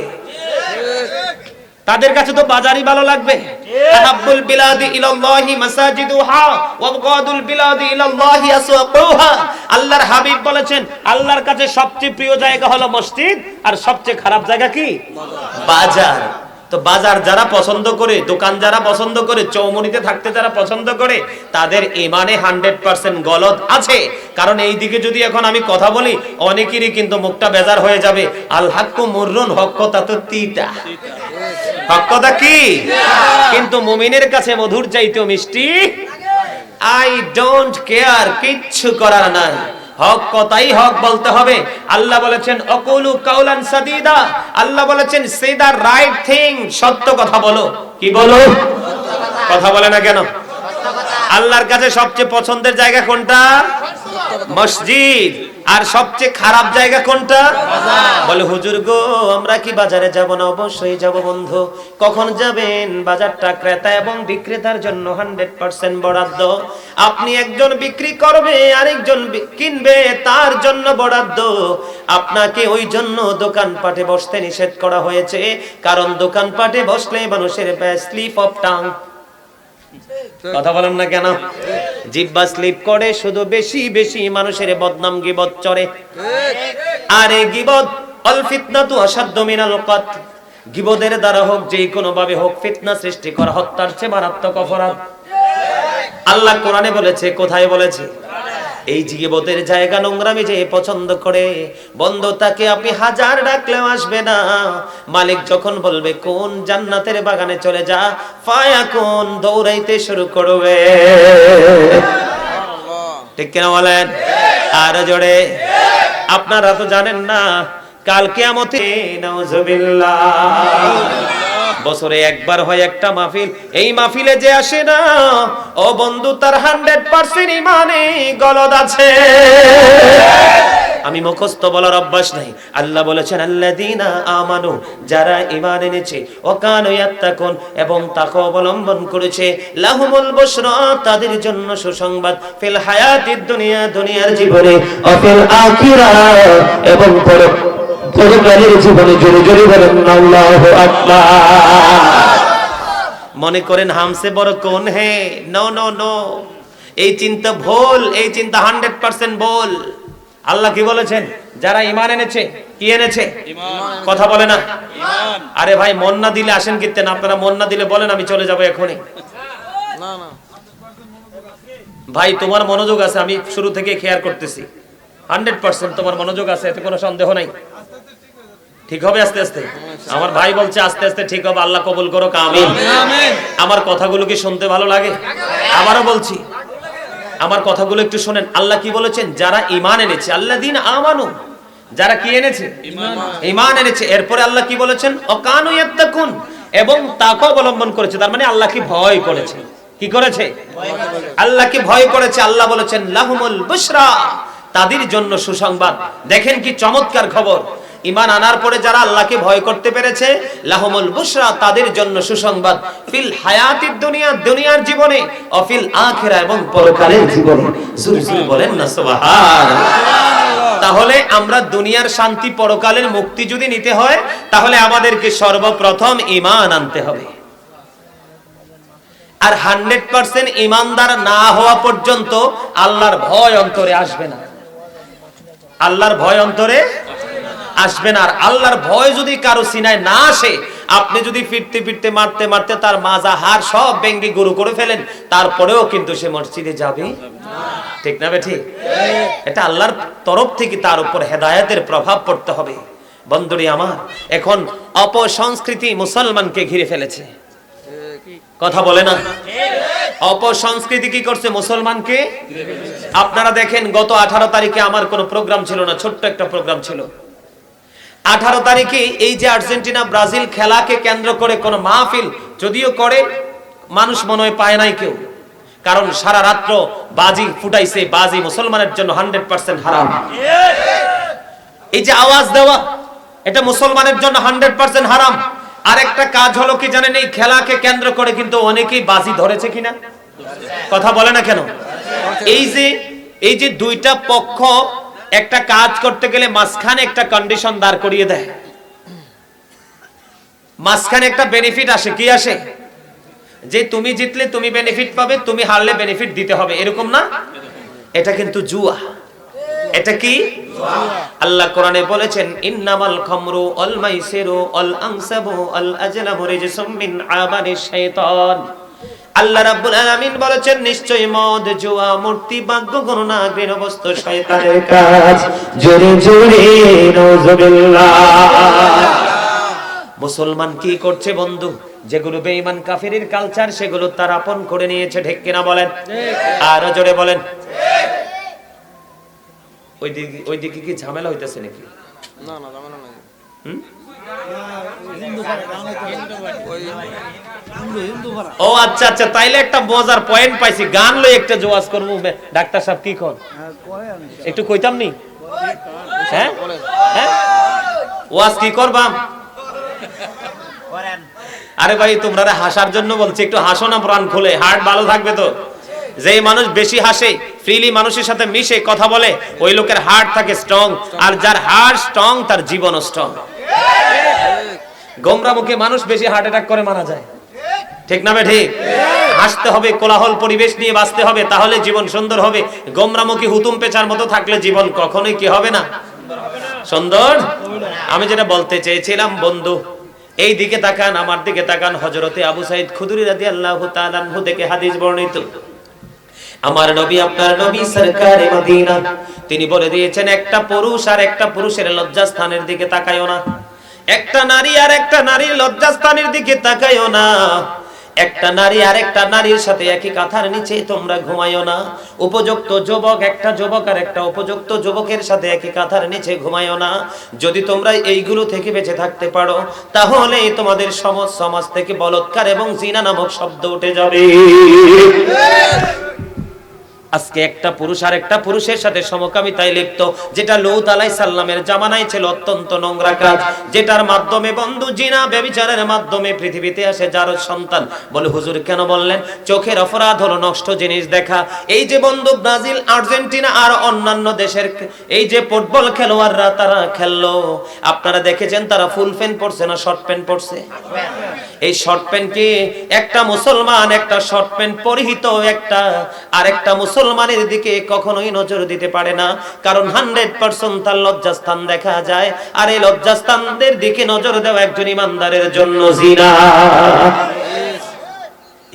তাদের কাছে তো বাজারই ভালো লাগবে। আহাব্বুল বিলাদি ইলাল্লাহি মাসাজিদুহা ওয়া আবগাদুল বিলাদি ইলাল্লাহি আসওয়াকুহা। আল্লাহর হাবিব বলেছেন, আল্লাহর কাছে সবচেয়ে প্রিয় জায়গা হলো মসজিদ, আর সবচেয়ে খারাপ জায়গা কি? বাজার। তো বাজার যারা পছন্দ করে, দোকান যারা পছন্দ করে, চৌমুনিতে থাকতে যারা পছন্দ করে, তাদের ইমানে 100% গলদ আছে। কারণ এই দিকে যদি এখন আমি কথা বলি, অনেকেরই কিন্তু মুখটা বেজার হয়ে যাবে। আল হাক্কু মুররুন, হক কথা তো তিতা। হক কথা কি? কিন্তু মুমিনের কাছে মধুর চাইতেও মিষ্টি। আই ডোন্ট কেয়ার, কিচ্ছু করার নাই, হক কথাই হক বলতে হবে। আল্লাহ বলেছেন, আকুলু কাউলান সাদীদা, আল্লাহ বলেছেন, সে দা রাইট থিং, সত্য কথা বলো। কি বলো? কথা বলে না কেন? আল্লাহর কাছে সবচেয়ে পছন্দের জায়গা কোনটা? মসজিদ। আর সবচেয়ে খারাপ জায়গা কোনটা? বলে হুজুর গো, আমরা কি বাজারে যাব না? অবশ্যই যাব বন্ধু। কখন যাবেন? বাজারটা ক্রেতা এবং বিক্রেতার জন্য 100% বরাদ্দ। আপনি একজন বিক্রি করবে, আরেকজন কিনবে, তার জন্য বরাদ্দ। আপনাকে ওই জন্য দোকানপাটে বসতে নিষেধ করা হয়েছে, কারণ দোকানপাটে বসলে মানুষের স্লিপ অফ টাং। কথা বলেন না কেন? জিহ্বা স্লিপ করে, শুধু বেশি বেশি মানুষের বদনাম গীবত চড়ে। আরে গীবত, আল ফিতনাতু আশাদ্দু মিনাল কতল, গীবতের দ্বারা হোক, যে কোনো ভাবে হোক, ফিতনা সৃষ্টি করা হত্যার চেয়ে মারাত্মক অপরাধ। আল্লাহ কোরআনে বলেছে, কোথায় বলেছে? এই গীবতের জায়গা, নোংরামি যে পছন্দ করে, বন্ধু তাকে আপনি হাজার ডাকলেও আসবে না। মালিক যখন বলবে কোন জান্নাতের বাগানে চলে যা, ফায়াকুন, দৌড়াইতে শুরু করবে। ঠিক কিনা বলেন? আর জোরে। আপনারা তো জানেন না, কাল কিয়ামতে নাউজুবিল্লাহ, বছরে একবার হয় একটা মাহফিল। এই মাহফিলে যে আসে না, ও বন্ধু, তার 100% ইমানে গলদ আছে। আমি মুখস্থ বলার অভ্যাস নাই। আল্লাহ বলেছেন, আল্লাযীনা আমানু, যারা ঈমান এনেছে, ওয়া কানু ইয়াত্তাকুন, এবং তাকওয়া অবলম্বন করেছে, লাহুমুল বুশরা, তাদের জন্য সুসংবাদ, ফিল হায়াতিদ দুনিয়া, দুনিয়ার জীবনে, ও ফিল আখিরাহ, এবং পরকালের জীবনে। জোরে জোরে বলেন আল্লাহু আকবার। মনে করেন হামসে বড় কোন হে? নো নো নো, এই চিন্তা ভুল, এই চিন্তা 100% ভুল। আল্লাহ কি বলেছেন? যারা ঈমান এনেছে, কি এনেছে? কথা বলে না। আরে ভাই মন না দিলে আসেন কিনতে না, আপনারা মন না দিলে বলেন আমি চলে যাবো এখনই। ভাই তোমার মনোযোগ আছে, আমি শুরু থেকে খেয়াল করতেছি, 100% তোমার মনোযোগ আছে, এতে কোনো সন্দেহ নাই। ঠিক হবে আস্তে আস্তে। আমার ভাই বলছে আস্তে আস্তে ঠিক হবে, আল্লাহ কবুল করো, আমিন। আমার কথাগুলো কি শুনতে ভালো লাগে? আবারও বলছি, আমার কথাগুলো একটু শোনেন। আল্লাহ কি বলেছেন? যারা ঈমান এনেছে, আল্লাযীনা আমানু, যারা কি এনেছে? ঈমান এনেছে। এরপরে আল্লাহ কি বলেছেন? ওয়াকানু ইয়াত্তাকুন, এবং তাকওয়া অবলম্বন করেছে। তার মানে আল্লাহ কি ভয় করেছে। কি করেছে? আল্লাহ কি ভয় করেছে। আল্লাহ বলেছেন লাহুমুল বুশরা, তাদের জন্য সুসংবাদ। দেখেন কি চমৎকার খবর। ঈমান আনার পরে যারা আল্লাহকে ভয় করতে পেরেছে, লাহুমুল বুশরা, তাদের জন্য সুসংবাদ, ফিল হায়াতিদ দুনিয়া, দুনিয়ার জীবনে, ও ফিল আখিরা, এবং পরকালের জীবনে। জোরে জোরে বলেন না সুবহানাল্লাহ। তাহলে আমরা দুনিয়ার শান্তি, পরকালের মুক্তি যদি নিতে হয়, তাহলে আমাদেরকে সর্বপ্রথম ঈমান আনতে হবে। আর 100% ঈমানদার না হওয়া পর্যন্ত আল্লাহর ভয় অন্তরে আসবে না। আল্লাহর ভয় অন্তরে আসবে না। আর আল্লাহর ভয় যদি কারো সিনায় না আসে, আপনি যদি ফিরতে ফিরতে মারতে মারতে তার মাজা হাড় সব ভেঙে গুঁড়ো করে ফেলেন, তারপরেও কিন্তু সে মসজিদে যাবে না। ঠিক না বে ঠিক? এটা আল্লাহর তরফ থেকে তার উপর হেদায়েতের প্রভাব পড়তে হবে। বন্ধুরি আমার, এখন অপসংস্কৃতি মুসলমানকে ঘিরে ফেলেছে। কথা বলে না। অপসংস্কৃতি কি করছে? মুসলমানকে। আপনারা দেখেন গত 18 তারিখে আমার কোনো প্রোগ্রাম ছিল না, ছোট্ট একটা প্রোগ্রাম ছিল। 18 তারিখে এই যে আর্জেন্টিনা ব্রাজিল খেলাকে কেন্দ্র করে কোন মাহফিল যদিও করে, মানুষ মনে হয় পায় নাই কেউ, কারণ সারা রাত্র বাজি ফুটাইছে। বাজি মুসলমানের জন্য 100% হারাম। এই যে আওয়াজ দেওয়া, এটা মুসলমানের জন্য 100% হারাম। আরেকটা কাজ হলো কি জানেন? এই খেলাকে কেন্দ্র করে কিন্তু অনেকেই বাজি ধরেছে কিনা? কথা বলে না কেন? এই যে দুইটা পক্ষ একটা কাজ করতে গেলে মাঝখানে একটা কন্ডিশন দাঁড় করিয়ে দেয়, মাঝখানে একটা বেনিফিট আসে। কি আসে? যে তুমি জিতলে তুমি বেনিফিট পাবে, তুমি হারলে বেনিফিট দিতে হবে, এরকম না? এটা কিন্তু জুয়া। এটা কি? আল্লাহ কোরআনে বলেছেন ইন্নামাল খামরু ওয়াল মাইসিরু ওয়াল আনসাবু ওয়াল আজলামু রিজসুম মিন আমালিশ শাইতান। আল্লাহ রাব্বুল আলামিন বলেছেন নিশ্চয়ই মদ, জুয়া, মূর্তি, বাদ্য গণনা, গৃহস্থ শয়তানের কাজ। জোরে জোরে নাউজুবিল্লাহ। মুসলমান কি করছে বন্ধু? যেগুলো বেঈমান কাফিরের কালচার, সেগুলো তার আপন করে নিয়েছে। ঠিক কিনা বলেন? আর জোরে বলেন। ওইদিকে কি ঝামেলা হইতেছে নাকি? না না, ঝামেলা নাই। ও আচ্ছা আচ্ছা, তাইলে একটা মজার পয়েন্ট পাইছি। গান লই একটা জোয়াজ করব। ডাক্তার সাহেব কি কোন? একটু কইতাম নি? হ্যাঁ হ্যাঁ, ওয়াজ কি করবাম? আরে ভাই তোমরা হাসার জন্য বলছি, একটু হাসো না, প্রাণ খুলে, হার্ট ভালো থাকবে তো। যেই মানুষ বেশি হাসে, ফ্রিলি মানুষের সাথে মিশে কথা বলে, ওই লোকের হার্ট থাকে স্ট্রং। আর যার হার্ট স্ট্রং তার জীবনও স্ট্রং। গোমরামুখী মানুষ বেশি হার্ট অ্যাটাক করে মারা যায়। ঠিক না বেঠি? হাসতে হবে, কোলাহল পরিবেশ নিয়ে বাঁচতে হবে, তাহলে জীবন সুন্দর হবে। গোমরামুখী হুতুম পেঁচার মতো থাকলে জীবন কখনোই কি হবে না? সুন্দর। আমি যেটা বলতে চেয়েছিলাম বন্ধু, এই দিকে তাকান, আমার দিকে তাকান। হযরতে আবু সাঈদ খুদরি রাদিয়াল্লাহু তাআলা আনহু থেকে হাদিস বর্ণিত। আমার নবী, আপনার নবী সরকারে মদিনা, তিনি বলে দিয়েছেন একটা পুরুষ আর একটা পুরুষের লজ্জাস্থানের দিকে তাকায়ও না। একটা নারী আর একটা নারীর লজ্জাস্থানের দিকে তাকায়ও না। একটা নারী আর একটা নারীর সাথে একই কাঁথার নিচে তোমরা ঘুমায়ও না। উপযুক্ত যুবক একটা যুবক আর একটা উপযুক্ত যুবকের সাথে একই কাঁথার নিচে ঘুমায়ও না। যদি তোমরা এইগুলো থেকে বেঁচে থাকতে পারো, তাহলে তোমাদের সমাজ থেকে বলৎকার এবং জিনা নামক শব্দ উঠে যাবে। আজকে একটা পুরুষ আর একটা পুরুষের সাথে সমকামিতায় লিপ্ত, যেটা লূত আলাইহিস সালামের জামানায় ছিল অত্যন্ত নোংরা কাজ, যেটার মাধ্যমে বন্ধু জিনা ব্যভিচারের মাধ্যমে পৃথিবীতে আসে যার সন্তান। বলে হুজুর কেন বললেন? চোখের অপরাধ হলো নষ্ট জিনিস দেখা। এই যে বন্ধু ব্রাজিল, আর্জেন্টিনা আর অন্যান্য দেশের এই যে ফুটবল খেলোয়াড়রা তারা খেললো, আপনারা দেখেছেন তারা ফুল প্যান্ট পরছে না শর্ট প্যান্ট পরছে? এই শর্ট প্যান্ট কি একটা মুসলমান একটা শর্ট প্যান্ট পরিহিত একটা আর একটা মুসলমান মুসলমানের দিকে কখনোই নজর দিতে পারে না, কারণ 100% তার লজ্জাস্থান দেখা যায়। আর এই লজ্জাস্থানদের দিকে নজর দেওয়া একজন ইমানদারের জন্য জিনা।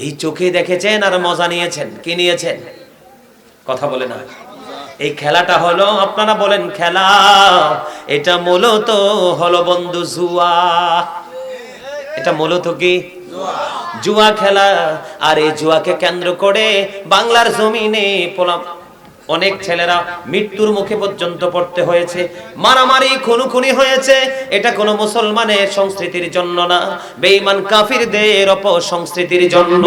এই চোখে দেখেছেন আর মজা নিয়েছেন, কি নিয়েছেন? কথা বলে না। এই খেলাটা হলো, আপনারা বলেন খেলা, এটা মূলত হলো বন্ধু জুয়া। এটা মূলত কি? জুয়া খেলা। আর এই জুয়াকে কেন্দ্র করে বাংলার জমিনে অনেক ছেলেরা মৃত্যুর মুখে পর্যন্ত পড়তে হয়েছে, মারামারি খুনোখুনি হয়েছে। এটা কোনো মুসলমানের সংস্কৃতির জন্য না, বেঈমান কাফিরদের অপসংস্কৃতির জন্য।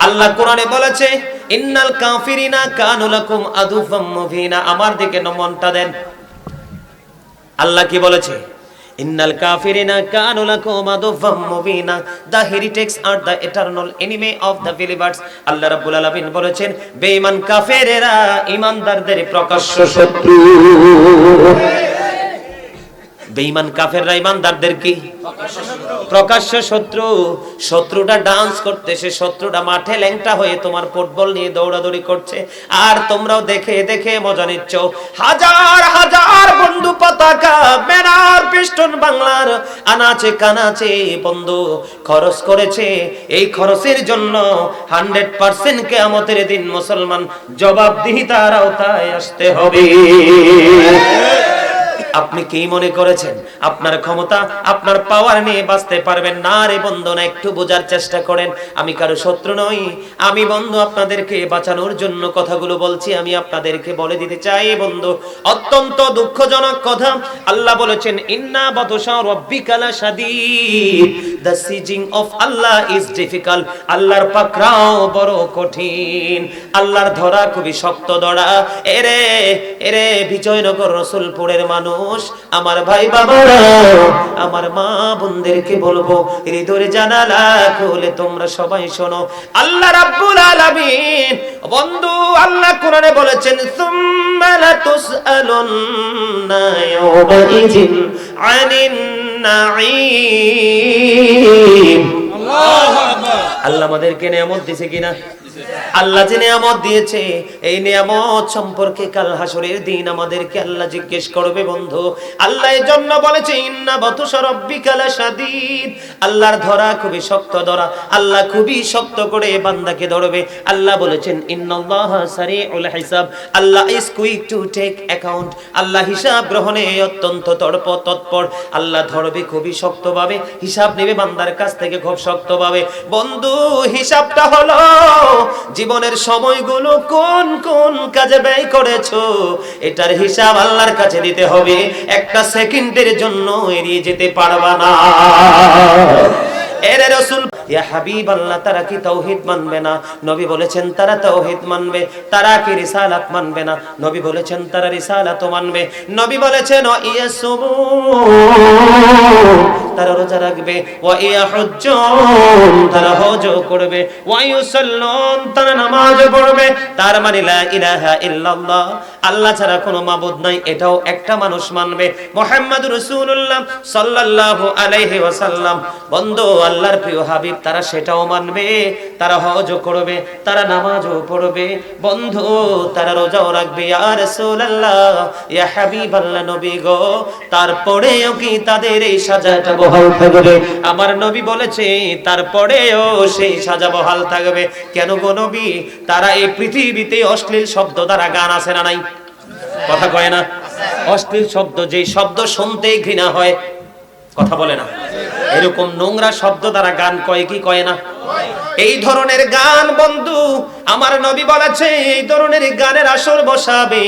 আল্লাহ কোরআনে বলেছে, ইন্নাল কাফিরিনা কানু লাকুম আদুফাম মুবিনা। আমার দিকে মনটা দেন। আল্লাহ কি বলেছে? ইন্নাল কাফিরিনা কানু লাকুম আদুফাম মুবিনা, the heretics are the eternal enemy of the believers. আল্লাহ রাব্বুল আলামিন বলেছেন, বেঈমান কাফেরেরা ঈমানদারদের প্রকাশ্য শত্রু। বেঈমান কাফেররা ঈমানদারদের কি? প্রকাশ্য শত্রু। শত্রুটা ডান্স করতেছে, শত্রুটা মাঠে ল্যাংটা হয়ে তোমার ফুটবল নিয়ে দৌড়াদৌড়ি করছে, আর তোমরাও দেখে দেখে মজা নিচ্ছ। হাজার হাজার বন্ধু পতাকা, ব্যানার, পিস্টন বাংলার আনাচে কানাচে বন্ধু খরচ করেছে। এই খরচের জন্য 100% কিয়ামতের দিন মুসলমান জবাবদিহিতার আওতায় আসতে হবে। আপনি কি মনে করেছেন আপনার ক্ষমতা, আপনার পাওয়ার নিয়ে বাঁচতে পারবেন না? রে বন্ধু, না, একটু বোঝার চেষ্টা করেন। আমি কারো শত্রু নই, আমি বন্ধু আপনাদেরকে বাঁচানোর জন্য কথাগুলো বলছি। আমি আপনাদেরকে বলে দিতে চাই বন্ধু, অত্যন্ত দুঃখজনক কথা। আল্লাহ বলেছেন, ইন্না বাতশা রাব্বিকা লাশাদীদ, the seizing of Allah is difficult. আল্লাহর পাকড়াও বড় কঠিন, আল্লাহর ধরা খুবই শক্ত ধরা। এরে এরে বিজয়নগর রসুলপুরের মানুষ, আমার ভাই বাবারা, আমার মা বোনদেরকে বলবো, হৃদয়ের জানালা খুলে তোমরা সবাই শোনো। আল্লাহ রাব্বুল আলামিন বন্ধু, আল্লাহ কোরআনে বলেছেন, সুম্মা লাতুসআলুন্না ইয়াওমাইযিন আনিন নাঈম। আল্লাহু আকবার। আল্লাহ আমাদেরকে নিয়ামত দিয়েছে কিনা? আল্লাহ যে নিয়ামত দিয়েছে, এই নিয়ামত সম্পর্কে কাল হাসরের দিন আমাদেরকে আল্লাহ জিজ্ঞেস করবে বন্ধু। আল্লাহ এর জন্য বলেছে, ইন্না বাতুশা রাব্বিকা লাশাদীদ। আল্লাহর ধরা খুবই শক্ত ধরা, আল্লাহ খুবই শক্ত করে বান্দাকে ধরবে। আল্লাহ বলেছেন, ইন্নাল্লাহা সারিউল হিসাব, Allah is quick to take account. আল্লাহ হিসাব গ্রহণে অত্যন্ত তৎপর। আল্লাহ ধরবে খুবই শক্তভাবে, হিসাব নেবে বান্দার কাছ থেকে খুব শক্তভাবে। বন্ধু, হিসাবটা হলো জীবনের সময়গুলো কোন কোন কাজে ব্যয় করেছো, এটার হিসাব আল্লাহর কাছে দিতে হবে। একটা সেকেন্ডের জন্য এড়িয়ে যেতে পারবা না। এরে রাসূল, ইয়া হাবিবাল্লাহ, তারা কি তাওহীদ মানবে না? নবী বলেছেন তারা তাওহীদ মানবে। তারা কি রিসালাত মানবে না? নবী বলেছেন তারা রিসালাতও মানবে। নবী বলেছেন, ইয়াসুমু, তারা রোজা রাখবে, ওয়া ইয়াহুজ্জুন, তারা হজ করবে, ওয়া ইউসাল্লুন, তারা নামাজ পড়বে। তার মানে লা ইলাহা ইল্লাল্লাহ, আল্লাহ ছাড়া কোনো মাবুদ নাই, এটাও একটা মানুষ মানবে। মুহাম্মদুর রাসূলুল্লাহ সাল্লাল্লাহু আলাইহি ওয়াসাল্লাম বন্ধু, আল্লাহর প্রিয় হাবিব, তারা সেটাও মানবে। তারা হজও করবে, তারা নামাজও পড়বে বন্ধু, তারা রোজাও রাখবে। ইয়া রাসূলুল্লাহ, ইয়া হাবিবাল্লাহ, নবী গো, তারপরেও কি তাদের এই সাজাটা বহাল থাকবে? আমার নবী বলেছে, তারপরেও সেই সাজা বহাল থাকবে। কেন গো নবী? তারা এই পৃথিবীতে অশ্লীল শব্দ দ্বারা গান আছে না নাই? কথা কয় না? অশ্লীল শব্দ, যে শব্দ শুনতেই ঘৃণা হয়, কথা বলে না, এরকম নোংরা শব্দ দ্বারা গান কয় কি কয় না? এই ধরনের গান বন্ধু, আমার নবী বলেছে, এই ধরনের গানের আসর বসাবে,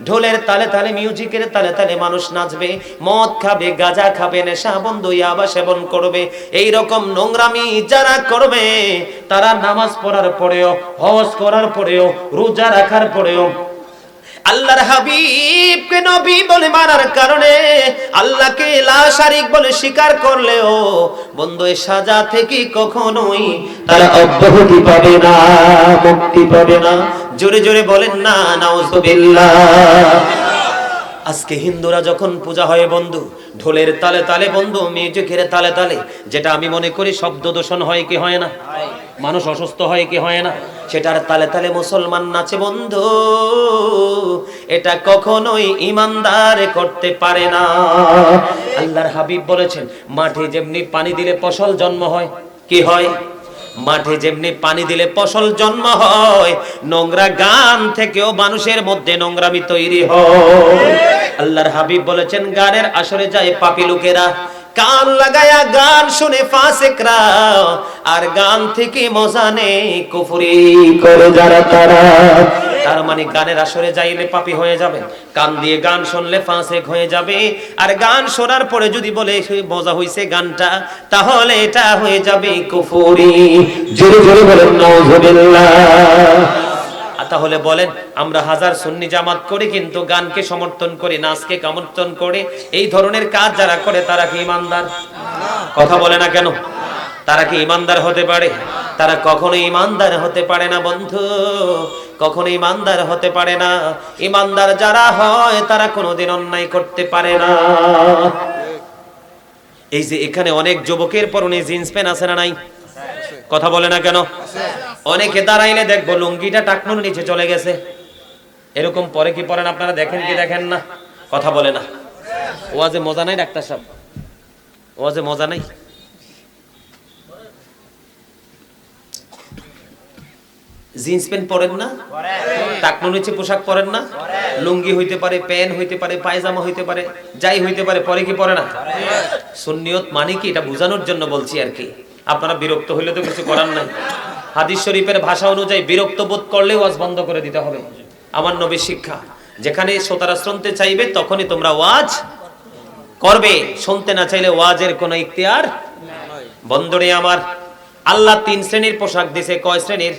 ঢোলের তালে তালে, মিউজিকের তালে তালে মানুষ নাচবে, মদ খাবে, গাঁজা খাবে, নেশা বন্ধু ইয়াবা সেবন করবে। এই রকম নোংরামি যারা করবে, তারা নামাজ পড়ার পরেও, হজ করার পরেও, রোজা রাখার পরেও, আল্লাহর হাবিবকে নবী বলে মানার কারণে, আল্লাহকে লা শারিক বলে স্বীকার করলেও বন্ধু এই সাজা থেকে কখনোই তারা অব্যাহতি পাবে না, মুক্তি পাবে না। জোরে জোরে বলেন না নাউযুবিল্লাহ। আজকে হিন্দুরা যখন পূজা হয় বন্ধু, ঢোলের তালে তালে বন্ধু, মিউজিকের তালে তালে, যেটা আমি মনে করি শব্দ দূষণ হয় কি হয় না? মানুষ অসুস্থ হয় কি হয় না? সেটার তালে তালে মুসলমান নাচে বন্ধু, এটা কখনোই ইমানদার করতে পারে না। আল্লাহর হাবিব বলেছেন, মাঠে যেমনি পানি দিলে ফসল জন্ম হয়, কি হয়? মাঠে যেমনি পানি দিলে ফসল জন্ম হয়, নোংরা গান থেকেও মানুষের মধ্যে নোংরামি তৈরি হয়। আল্লাহর হাবিব বলেছেন, গানের আসরে যায় পাপী লোকেরা, কান লাগায়া গান শুনে ফাসিকরা, আর গান থেকে মজা নেই কুফরি করে যারা তারা। তার মানে গানের আসরে যাইলে পাপী হয়ে যাবে, কান দিয়ে গান শুনলে ফাসিক হয়ে যাবে, আর গান শোনার পরে যদি বলে মজা হইছে গানটা, তাহলে এটা হয়ে যাবে কুফরি। জোরে জোরে বলেন নাউজুবিল্লাহ। তাহলে বলেন, আমরা হাজার সুন্নি জামাত করি কিন্তু গানকে সমর্থন করি, নাচকে সমর্থন করে, এই ধরনের কাজ যারা করে তারা কি ইমানদার? কথা বলে না কেন? তারা কি ইমানদার হতে পারে? তারা কখনো ইমানদার হতে পারে না বন্ধু, কখনো ইমানদার হতে পারে না। ইমানদার যারা হয় তারা কোনোদিন অন্যায় করতে পারে না। এই যে এখানে অনেক যুবকের পরনে জিন্স প্যান্ট আছে না নাই? কথা বলে না কেন? অনেকে দাঁড়াইলে দেখবো লুঙ্গিটা টাকনুর নিচে চলে গেছে, এরকম পরে কি পরেন আপনারা? দেখেন কি দেখেন না? কথা বলে না। ওয়াজে মজা নাই ডাক্তার সাহেব, ওয়াজে মজা নাই। জিন্স প্যান্ট পরেন না? টাকনুর নিচে পোশাক পরেন না? লুঙ্গি হইতে পারে, প্যান্ট হইতে পারে, পায়জামা হইতে পারে, যাই হইতে পারে, পরে কি পরে না? সুন্নিয়ত মানে কি এটা বোঝানোর জন্য বলছি আর কি। আপনারা বিরক্ত হইলে তো কিছু করার নাই। হাদিস শরীফের ভাষা অনুযায়ী বিরক্ত বোধ করলে ওয়াজ বন্ধ করে দিতে হবে। আমার নবীর শিক্ষা, যেখানে শ্রোতারা শুনতে চাইবে তখনই তোমরা ওয়াজ করবে, শুনতে না চাইলে ওয়াজের কোনো ইখতিয়ার। বন্ধুরে আমার, আল্লাহ 3 শ্রেণীর পোশাক দিয়েছে। কয় শ্রেণীর?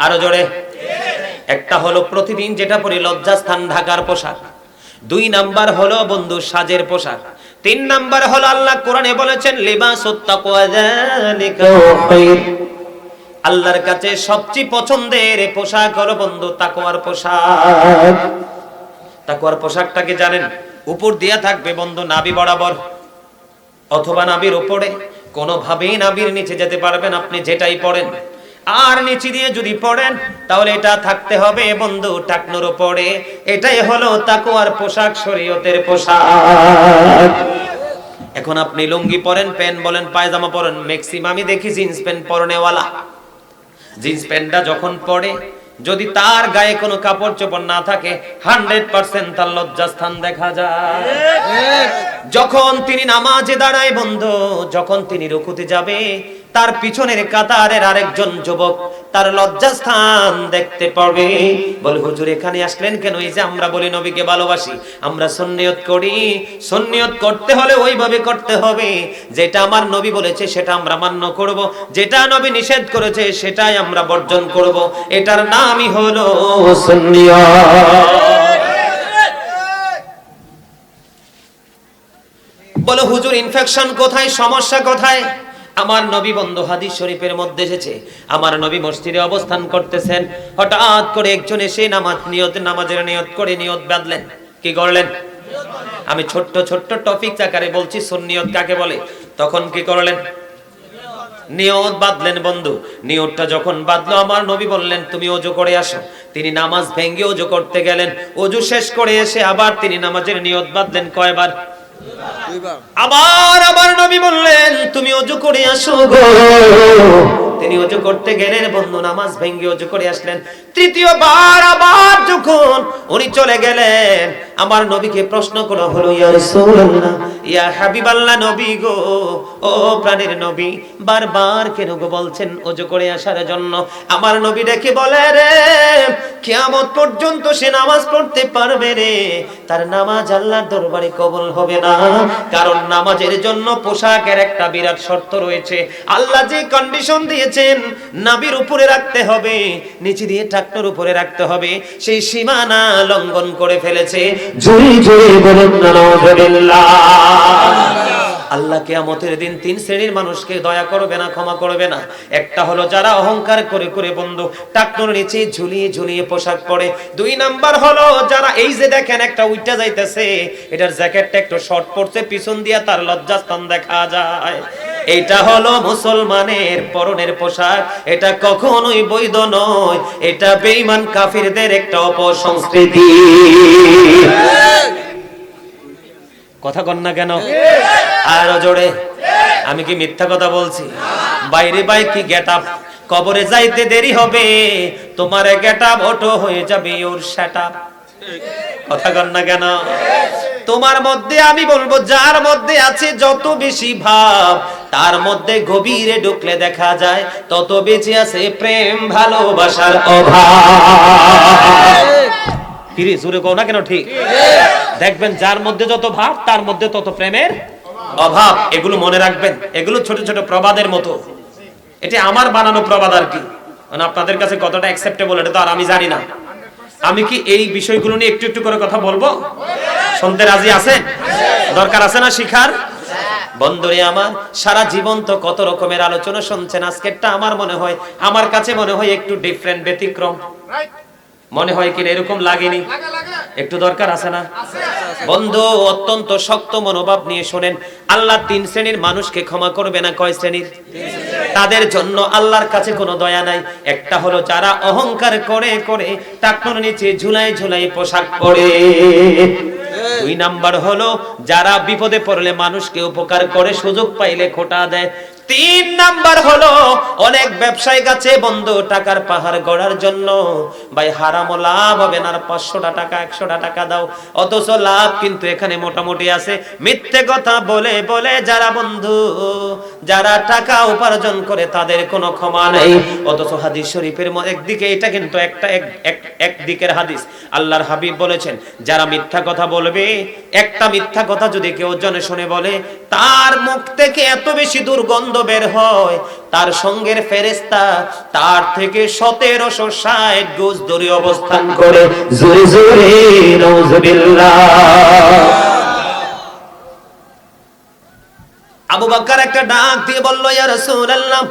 আরো জোরে। একটা হলো প্রতিদিন যেটা পরে লজ্জাস্থান ঢাকার পোশাক, 2 নাম্বার হলো বন্ধু সাজের পোশাক, 3 নাম্বার হলো আল্লাহ কোরআনে বলেছেন লিবাসুত তাকওয়া যালিকা খায়র। আল্লাহর কাছে সবচেয়ে পছন্দের পোশাক হলো বন্ধু তাকওয়ার পোশাক। তাকওয়ার পোশাকটাকে জানেন? উপর দিয়া থাকবে বন্ধু নাভি বরাবর অথবা নাভির উপরে, কোনোভাবেই নাভির নিচে যেতে পারবেন আপনি যেটাই পড়েন। আর নিচে দিয়ে যদি পড়েন তাহলে এটা থাকতে হবে বন্ধু টাকনুর উপরে। এটাই হলো তাকওয়ার পোশাক, শরীয়তের পোশাক। এখন আপনি লুঙ্গি পরেন, প্যান্ট বলেন, পায়জামা পরেন, ম্যাক্সিমামই দেখি জিন্স প্যান্ট পরনেওয়ালা। জিন্স প্যান্টটা যখন পরে, যদি তার গায়ে কোনো কাপড় চোপড় না থাকে, 100% তার লজ্জাস্থান দেখা যায়। যখন তিনি নামাজে দাঁড়ায় বন্ধু, যখন তিনি রুকুতে যাবে, তার পিছনের কাতারের আরেকজন যুবক তার লজ্জাস্থান দেখতে পাবে। বলে, হুজুর এখানে আসলেন কেন? এই যে আমরা বলি নবীকে ভালোবাসি, আমরা সুন্নিয়ত করি, সুন্নিয়ত করতে হলে ওইভাবে করতে হবে, যেটা আমার নবী বলেছে সেটা আমরা মান্য করব, যেটা নবী নিষেধ করেছে সেটাই আমরা বর্জন করব। এটার নামই হলো সুন্নিয়ত। বলে, হুজুর ইনফেকশন কোথায়, সমস্যা কোথায়? আমার নবী বন্ধু হাদিস শরীফের মধ্যে এসেছে, আমার নবী মসজিদে অবস্থান করতেছেন, হঠাৎ করে একজন এসে নামাজের নিয়ত করে নিয়ত বাঁধলেন। কি করলেন? আমি ছোট্ট ছোট্ট টপিক আকারে বলছি সুন্নিয়ত কাকে বলে। তখন কি করলেন? নিয়ত বাঁধলেন বন্ধু। নিয়তটা যখন বাঁধলো, আমার নবী বললেন তুমি ওযু করে আসো। তিনি নামাজ ভেঙে ওযু করতে গেলেন, ওযু শেষ করে এসে আবার তিনি নামাজের নিয়ত বাঁধলেন। কয়বার? আবার আমার নবী বললেন তুমি ওযু করে আসো গো। তিনি ওযু করতে গেলেন বন্ধু, নামাজ ভেঙে ওযু করে আসলেন। তৃতীয়বার আবার যখন উনি চলে গেলেন, আমার নবীকে প্রশ্ন করা হলো, ইয়া রাসূলুল্লাহ, ইয়া হাবিবাল্লাহ, নবী গো, ও প্রাণের নবী, বারবার কেন গো বলছেন ওযু করে আসার জন্য? আমার নবী ডেকে বলে, রে কিয়ামত পর্যন্ত সে নামাজ পড়তে পারবে রে, তার নামাজ আল্লাহর দরবারে কবুল হবে না। কারণ নামাজের জন্য পোশাকের একটা বিরাট শর্ত রয়েছে। আল্লাহ যে কন্ডিশন দিয়েছেন, নাভির উপরে রাখতে হবে, নিচে দিয়ে টাকনুর উপরে রাখতে হবে, সেই সীমানা লঙ্ঘন করে ফেলেছে। জোরে জোরে বলুন নাউজুবিল্লাহ। আল্লাহ কিয়ামতের দিন 3 শ্রেণীর মানুষকে দয়া করবে না, ক্ষমা করবে না। একটা হলো যারা অহংকার করে করে বন্ধু টাকনুর নিচে ঝুলিয়ে ঝুলিয়ে পোশাক পরে। 2 নাম্বার হলো যারা, এই যে দেখেন একটা উইটা যাইতেছে, এটার জ্যাকেটটা একটু শর্ট পড়ছে, পিছন দিয়ে তার লজ্জাস্থান দেখা যায়। এটা হলো মুসলমানের পরনের পোশাক, এটা কখনোই বৈধ নয়, এটা বেঈমান কাফিরদের একটা অপসংস্কৃতি। কথা কন না কেন? আরো জোরে। আমি কি মিথ্যা কথা বলছি? বাইরে বাই কি গেটআপ, কবরে যাইতে দেরি হবে, তোমার গেটআপ অটো হয়ে যাবে ওর সেটআপ। কথা কন না কেন? তোমার মধ্যে আমি বলবো, যার মধ্যে আছে যত বেশি ভাব, তার মধ্যে গভীরে ঢুকলে দেখা যায় তত বেঁচে আছে প্রেম ভালোবাসার অভাব। কিরে জোরে কও না কেন? ঠিক। দেখবেন যার মধ্যে যত ভাব, তার মধ্যে তত প্রেমের অভাব। এগুলো মনে রাখবেন, এগুলো ছোট ছোট প্রবাদের মতো। এটা আমার বানানো প্রবাদ আর কি, মানে আপনাদের কাছে কতটা অ্যাকসেপ্টেবল এটা তো আর আমি জানি না। আমি কি এই বিষয়গুলো নিয়ে একটু একটু করে কথা বলবো? শুনতে রাজি আছেন? দরকার আছে না শিখার? বন্ধুরে আমার, সারা জীবন তো কত রকমের আলোচনা শুনছেন, আজকেরটা আমার মনে হয়, আমার কাছে মনে হয় একটু ডিফারেন্ট, ব্যতিক্রম মনে হয়। কিনা এরকম লাগেনি? একটু দরকার আছে না বন্ধু? অত্যন্ত শক্ত মনোভাব নিয়ে শোনেন। আল্লাহ 3 শ্রেণীর মানুষকে ক্ষমা করবে না। কয় শ্রেণীর? তাদের জন্য আল্লাহর কাছে কোনো দয়া নাই। একটা হলো যারা অহংকার করে করে টাকনোর নিচে ঝুলাই ঝুলাই পোশাক পরে। 2 নাম্বার হলো যারা বিপদে পড়লে মানুষকে উপকার করে, সুযোগ পাইলে খোটা দেয়। 3 নাম্বার হলো অনেক ব্যবসায়ী আছে বন্ধু, টাকার পাহাড় গড়ার জন্য ভাই হারাম লাভ হবে না, 500 টাকা 100 টাকা দাও, অথচ লাভ কিন্তু এখানে মোটামুটি আছে। মিথ্যে কথা বলে বলে যারা বন্ধু, যারা টাকা উপার্জন করে তাদের কোনো ক্ষমা নেই। অথচ হাদিস শরীফের একদিকে এটা কিন্তু এক দিকের হাদিস, আল্লাহর হাবিব বলেছেন যারা মিথ্যা কথা বলবে, একটা মিথ্যা কথা যদি কেউ জনে শুনে বলে, তার মুখ থেকে এত বেশি দুর্গন্ধ বের হয়, তার সঙ্গের ফেরেশতা তার থেকে 1760 গজ দূরে অবস্থান করে। জোরে জোরে নাউজুবিল্লাহ। আবু বকর একটা ডাক দিয়ে বলল, ইয়া রাসূলুল্লাহ,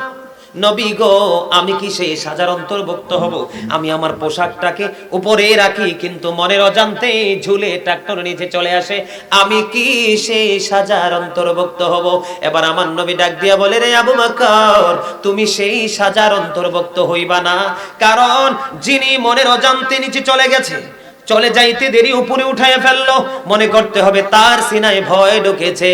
নবী গো, আমি কি সেই সাজার অন্তর্ভুক্ত হব? আমি আমার পোশাকটাকে উপরে রাখি কিন্তু মনের অজান্তে ঝুলে ট্রাক্টর নিচে চলে আসে, আমি কি সেই সাজার অন্তর্ভুক্ত হব? এবার আমার নবী ডাক দিয়া বলে, রে আবু বকর, তুমি সেই সাজার অন্তর্ভুক্ত হইবা না, কারণ যিনি মনের অজান্তে নিচে চলে গেছে, চলে যাইতে দেরি উপরে উঠায় ফেললো, মনে করতে হবে তার সিনায় ভয় ঢুকেছে।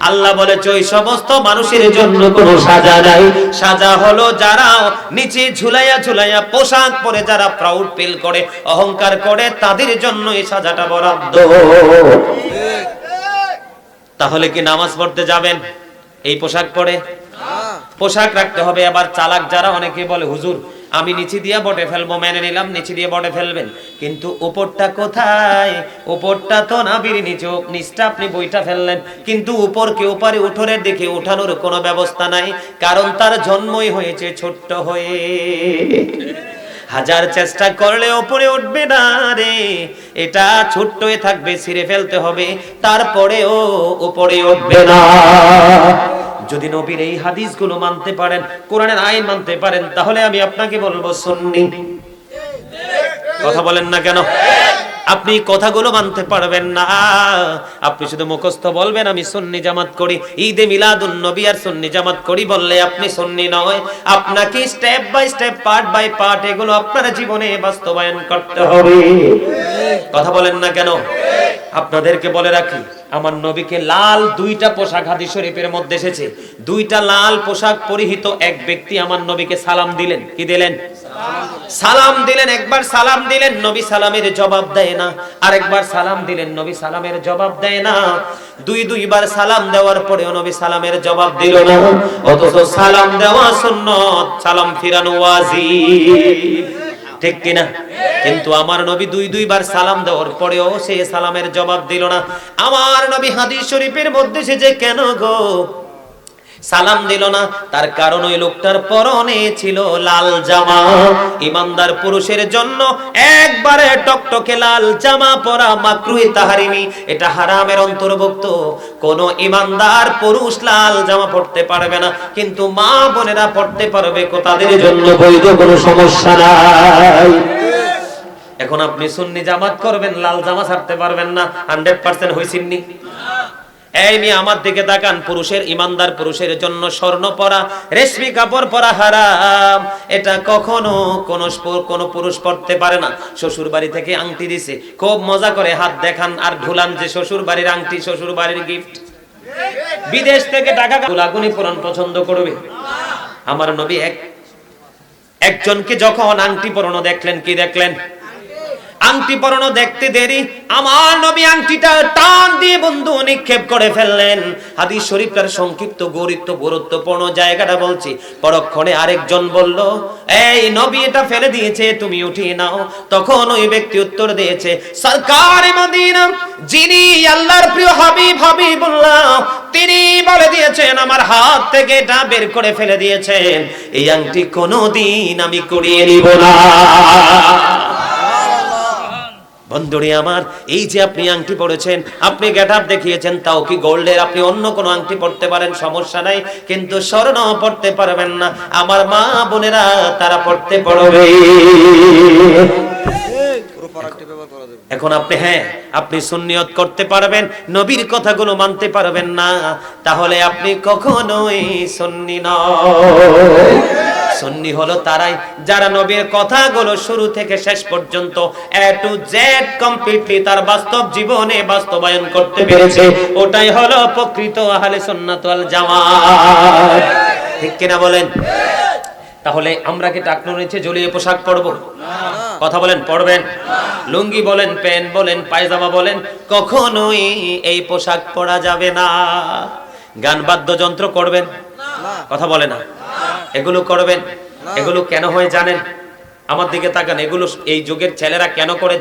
আল্লাহ বলে, ওই সমস্ত মানুষের জন্য কোনো সাজা নাই। সাজা হলো যারা নিচে ঝুলাইয়া ঝুলাইয়া পোশাক পরে যারা প্রাউড ফিল করে, অহংকার করে, তাদের জন্য এই সাজাটা বরাদ্দ। তাহলে কি নামাজ পড়তে যাবেন এই পোশাক পরে? পোশাক রাখতে হবে। আবার চালাক যারা, অনেকে বলে হুজুর আমি নিচে দিয়ে বটে ফেলবো, মেনে নিলাম নিচে দিয়ে বটে ফেলবেন, কিন্তু উপরটা কোথায়? উপরটা তো নাভির নিচটা আপনি বইটা ফেললেন, কিন্তু উপরকে উপরে উঠোনের দিকে উঠানোর কোনো ব্যবস্থা নাই, কারণ তার জন্মই হয়েছে ছোট্ট হয়ে। হাজার চেষ্টা করলে উপরে উঠবে না রে, এটা ছোট্ট হয়ে থাকবে, ছিঁড়ে ফেলতে হবে, তারপরেও উপরে উঠবে না। যদি নবীর এই হাদিসগুলো মানতে পারেন, কোরআনের আইন মানতে পারেন, তাহলে আমি আপনাকে বলবো সুন্নি। কথা বলেন না কেন? আপনি কথাগুলো মানতে পারবেন না, আপনি শুধু মুখস্থ বলবেন আমি সুন্নি জামাত করি, ঈদে মিলাদুন নবী আর সুন্নি জামাত করি বললে আপনি সুন্নি নয়। আপনাকে step by step, part by part এগুলো আপনার জীবনে বাস্তবায়ন করতে হবে। কথা বলেন না কেন? আপনাদেরকে বলে রাখি, আমার নবীকে লাল 2টা পোশাক হাদিস শরীফের মধ্যে এসেছে, 2টা লাল পোশাক পরিহিত এক ব্যক্তি আমার নবীকে সালাম দিলেন। কি দিলেন? সালাম দিলেন। একবার সালাম দিলেন, নবী সালামের জবাব দেয় না, আরেকবার সালাম দিলেন, নবী সালামের জবাব দেয় না। দুইবার সালাম দেওয়ার পরেও নবী সালামের জবাব দিল না, অথচ সালাম দেওয়া সুন্নাত, সালাম ফিরানো ওয়াজিব। ঠিক কিনা? কিন্তু আমার নবী দুইবার সালাম দেওয়ার পরেও সে সালামের জবাব দিল না। আমার নবী হাদিস শরীফের মধ্যে সে যে কেন গো সালাম দিল না, তার কারণ ওই লোকটার পরনে ছিল লাল জামা। ইমানদার পুরুষের জন্য একবারে টকটকে লাল জামা পরা মাকরুহ তাহরিমি, এটা হারামের অন্তর্ভুক্ত। কোন ইমানদার পুরুষ লাল জামা পরতে পারবে না, কিন্তু মা বোনেরা পরতে পারবে, তাদের জন্য বৈধ, কোনো সমস্যা নাই। এখন আপনি সুন্নি জামাত করবেন, লাল জামা ছাড়তে পারবেন না, 100% হইছেননি? এই মেয়ে আমার দিকে তাকান, পুরুষের, ইমানদার পুরুষের জন্য স্বর্ণ পরা, রেশমি কাপড় পরা হারাম। এটা কখনো কোন পুরুষ পড়তে পারে না। শ্বশুর বাড়ি থেকে আংটি দিছে, খুব মজা করে হাত দেখান আর ঢুলান যে শ্বশুর বাড়ির আংটি, শ্বশুর বাড়ির গিফট। বিদেশ থেকে টাকা গুলাগুনি পুরান পছন্দ করবে? আমার নবী একজনকে যখন আংটি পরানো দেখলেন, কি দেখলেন? আংটি পরানো দেখতে দেরি, আমার নবী আংটিটা টান দিয়ে বন্ধু নিক্ষেপ করে ফেললেন। হাদিস শরীফটার সংক্ষিপ্ত গুরুত্বপূর্ণ জায়গাটা বলছি। পরক্ষণে আরেকজন বলল, এই নবী এটা ফেলে দিয়েছে, তুমি উঠিয়ে নাও। তখন ওই ব্যক্তি উত্তর দিয়েছে, সরকারে মদিনা, যিনি আল্লাহর প্রিয় হাবিবুল্লাহ, তিনি বলে দিয়েছেন আমার হাত থেকে এটা বের করে ফেলে দিয়েছেন, এই আংটি কোনোদিন আমি কুড়িয়ে নিব না। বন্ধুরে আমার, এই যে আপনি আংটি পড়েছেন, আপনি গেটআপ দেখিয়েছেন, তাও কি গোল্ডের? আপনি অন্য কোনো আংটি পড়তে পারেন, সমস্যা নাই, কিন্তু স্বর্ণ পড়তে পারবেন না। আমার মা বোনেরা তারা পড়তে পারবে। এখন আপনি সুন্নিয়ত করতে পারবেন, নবীর কথাগুলো মানতে পারবেন না, তাহলে আপনি কখনোই সুন্নি নয়। সুন্নি হলো তারাই যারা নবীর কথাগুলো শুরু থেকে শেষ পর্যন্ত A to Z কমপ্লিটলি তার বাস্তব জীবনে বাস্তবায়ন করতে পেরেছে, ওটাই হলো প্রকৃত আহলে সুন্নাত ওয়াল জামাত। ঠিক কিনা বলেন? তাহলে আমরা কি টাকনো নিচে ঝুলিয়ে পোশাক পরবো? কথা বলেন, পরবেন? লুঙ্গি বলেন, প্যান্ট বলেন, পায়জামা বলেন, কখনোই এই পোশাক পরা যাবে না। গান বাদ্যযন্ত্র করবেন? কথা বলে না। এগুলো করবেন? এগুলো কেন হয় জানেন? আমার দিকে তাকান, এগুলো এই যুগের ছেলেরা কেন করে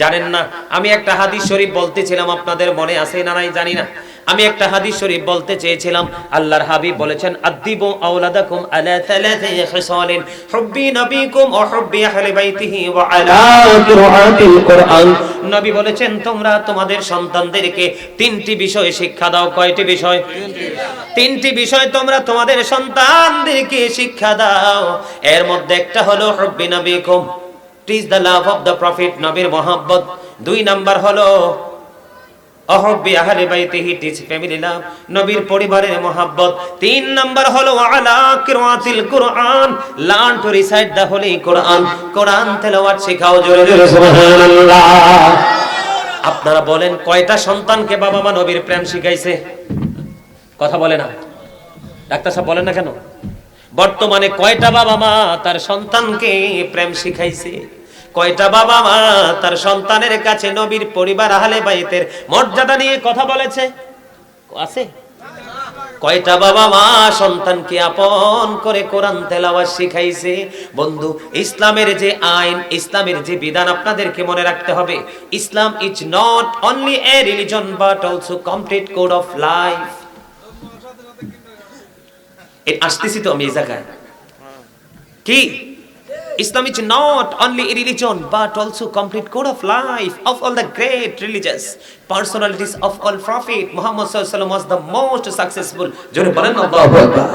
জানেন না? আমি একটা হাদিস শরীফ বলতেছিলাম, আপনাদের মনে আছে না নাই জানি না। আমি একটা হাদিস শরীফ বলতে চেয়েছিলাম। আল্লাহর হাবিব বলেছেন, আদিবু আওলাদাকুম আলা সালাসি খিসালিন, হুব্বি নবিকুম ওয়া হুব্বি আহলি বাইতিহি ওয়া আলা কিরাআতিল কুরআন। নবী বলেছেন, তোমরা তোমাদের সন্তানদেরকে তিনটি বিষয় শিক্ষা দাও। কয়টি বিষয়? তিনটি বিষয় তোমরা তোমাদের সন্তানদেরকে শিক্ষা দাও। এর মধ্যে একটা হলো হুব্বি নবিকুম, teach the love of the prophet, নবীর মহব্বত। 2 নাম্বার হলো আহব্বি আহলি বাইতিহি, টিচ ফ্যামিলি লাভ, নবীর পরিবারের মহব্বত। 3 নাম্বার হলো আলা কিরাআতিল কুরআন, learn to recite the holy Quran, কোরআন তেলাওয়াত শেখাও। জোরে জোরে সুবহানাল্লাহ। আপনারা বলেন, কয়টা সন্তানকে বাবা মা নবীর প্রেম শিখাইছে? কথা বলে না। ডাক্তার সাহেব বলেন না কেন? বর্তমানে কয়টা বাবা মা তার সন্তানকে প্রেম শিখাইছে? কয়টা বাবা মা তার সন্তানের কাছে নবীর পরিবার আহলে বাইতের মর্যাদা নিয়ে কথা বলেছে? আছে? কয়টা বাবা মা সন্তানকে আপন করে কোরআন তেলাওয়াত শিখাইছে? বন্ধু, ইসলামের যে আইন, ইসলামের যে বিধান আপনাদেরকে মনে রাখতে হবে, Islam is not only a religion but also complete code of life. আসতেছি তো আমি এই জায়গায়, কি Islam is not only a religion but also complete code of life of all the great religious personalities of all prophet. Muhammad sallallahu alaihi wasallam was the most successful. Jore bolen Allahu Akbar.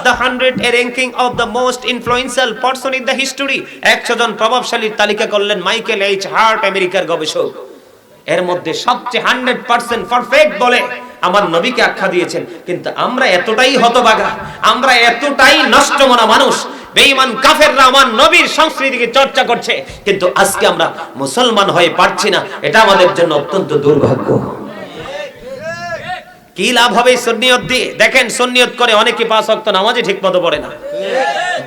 The 100 ranking of the most influential person in the history. 100 জন প্রভাবশালীর তালিকা করলেন Michael H heart, আমেরিকার গবেষক। এর মধ্যে সবচেয়ে 100% perfect বলে আমার নবীকে আখ্যা দিয়েছেন। কিন্তু আমরা এতটাই হতভাগা, আমরা এতটাই নষ্টমনা মানুষ, বেঈমান কাফেররা আমার নবীর সংস্কৃতিকে চর্চা করছে, কিন্তু আজকে আমরা মুসলমান হয়ে পারছি না। এটা আমাদের জন্য অত্যন্ত দুর্ভাগ্য। কি লাভ হবে সুন্নিয়ত দিয়ে? দেখেন, সুন্নিয়ত করে অনেকে 5 ওয়াক্ত নামাজই ঠিকমতো পড়ে না।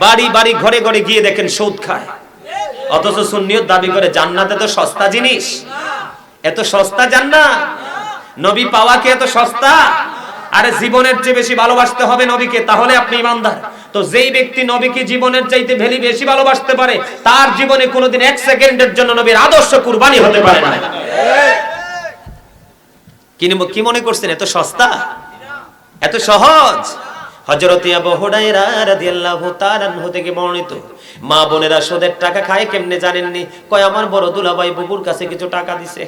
বাড়ি বাড়ি ঘরে ঘরে গিয়ে দেখেন সুদ খায়, অথচ সুন্নিয়ত দাবি করে জান্নাত এত সস্তা জিনিস। এত সস্তা জান্নাত, নবী পাওয়া কি এত সস্তা? আরে জীবনের চেয়ে বেশি ভালোবাসতে হবে নবীকে, তাহলে আপনি ইমানদার। তো যেই ব্যক্তি নবীকে জীবনের চাইতে বেশি ভালোবাসতে পারে, তার জীবনে কোনোদিন 1 সেকেন্ডের জন্য নবীর আদর্শ কুরবানি হতে পারে না। কি মনে করছেন এত সস্তা, এত সহজ? হযরত আবু হুরায়রা রাদিয়াল্লাহু তাআলা আনহু থেকে বর্ণিত, মা বোনেরা সুদের টাকা খায় কেমনে জানেননি? কয় আমার বড় দুলাভাই বুবুর কাছে কিছু টাকা দিছে।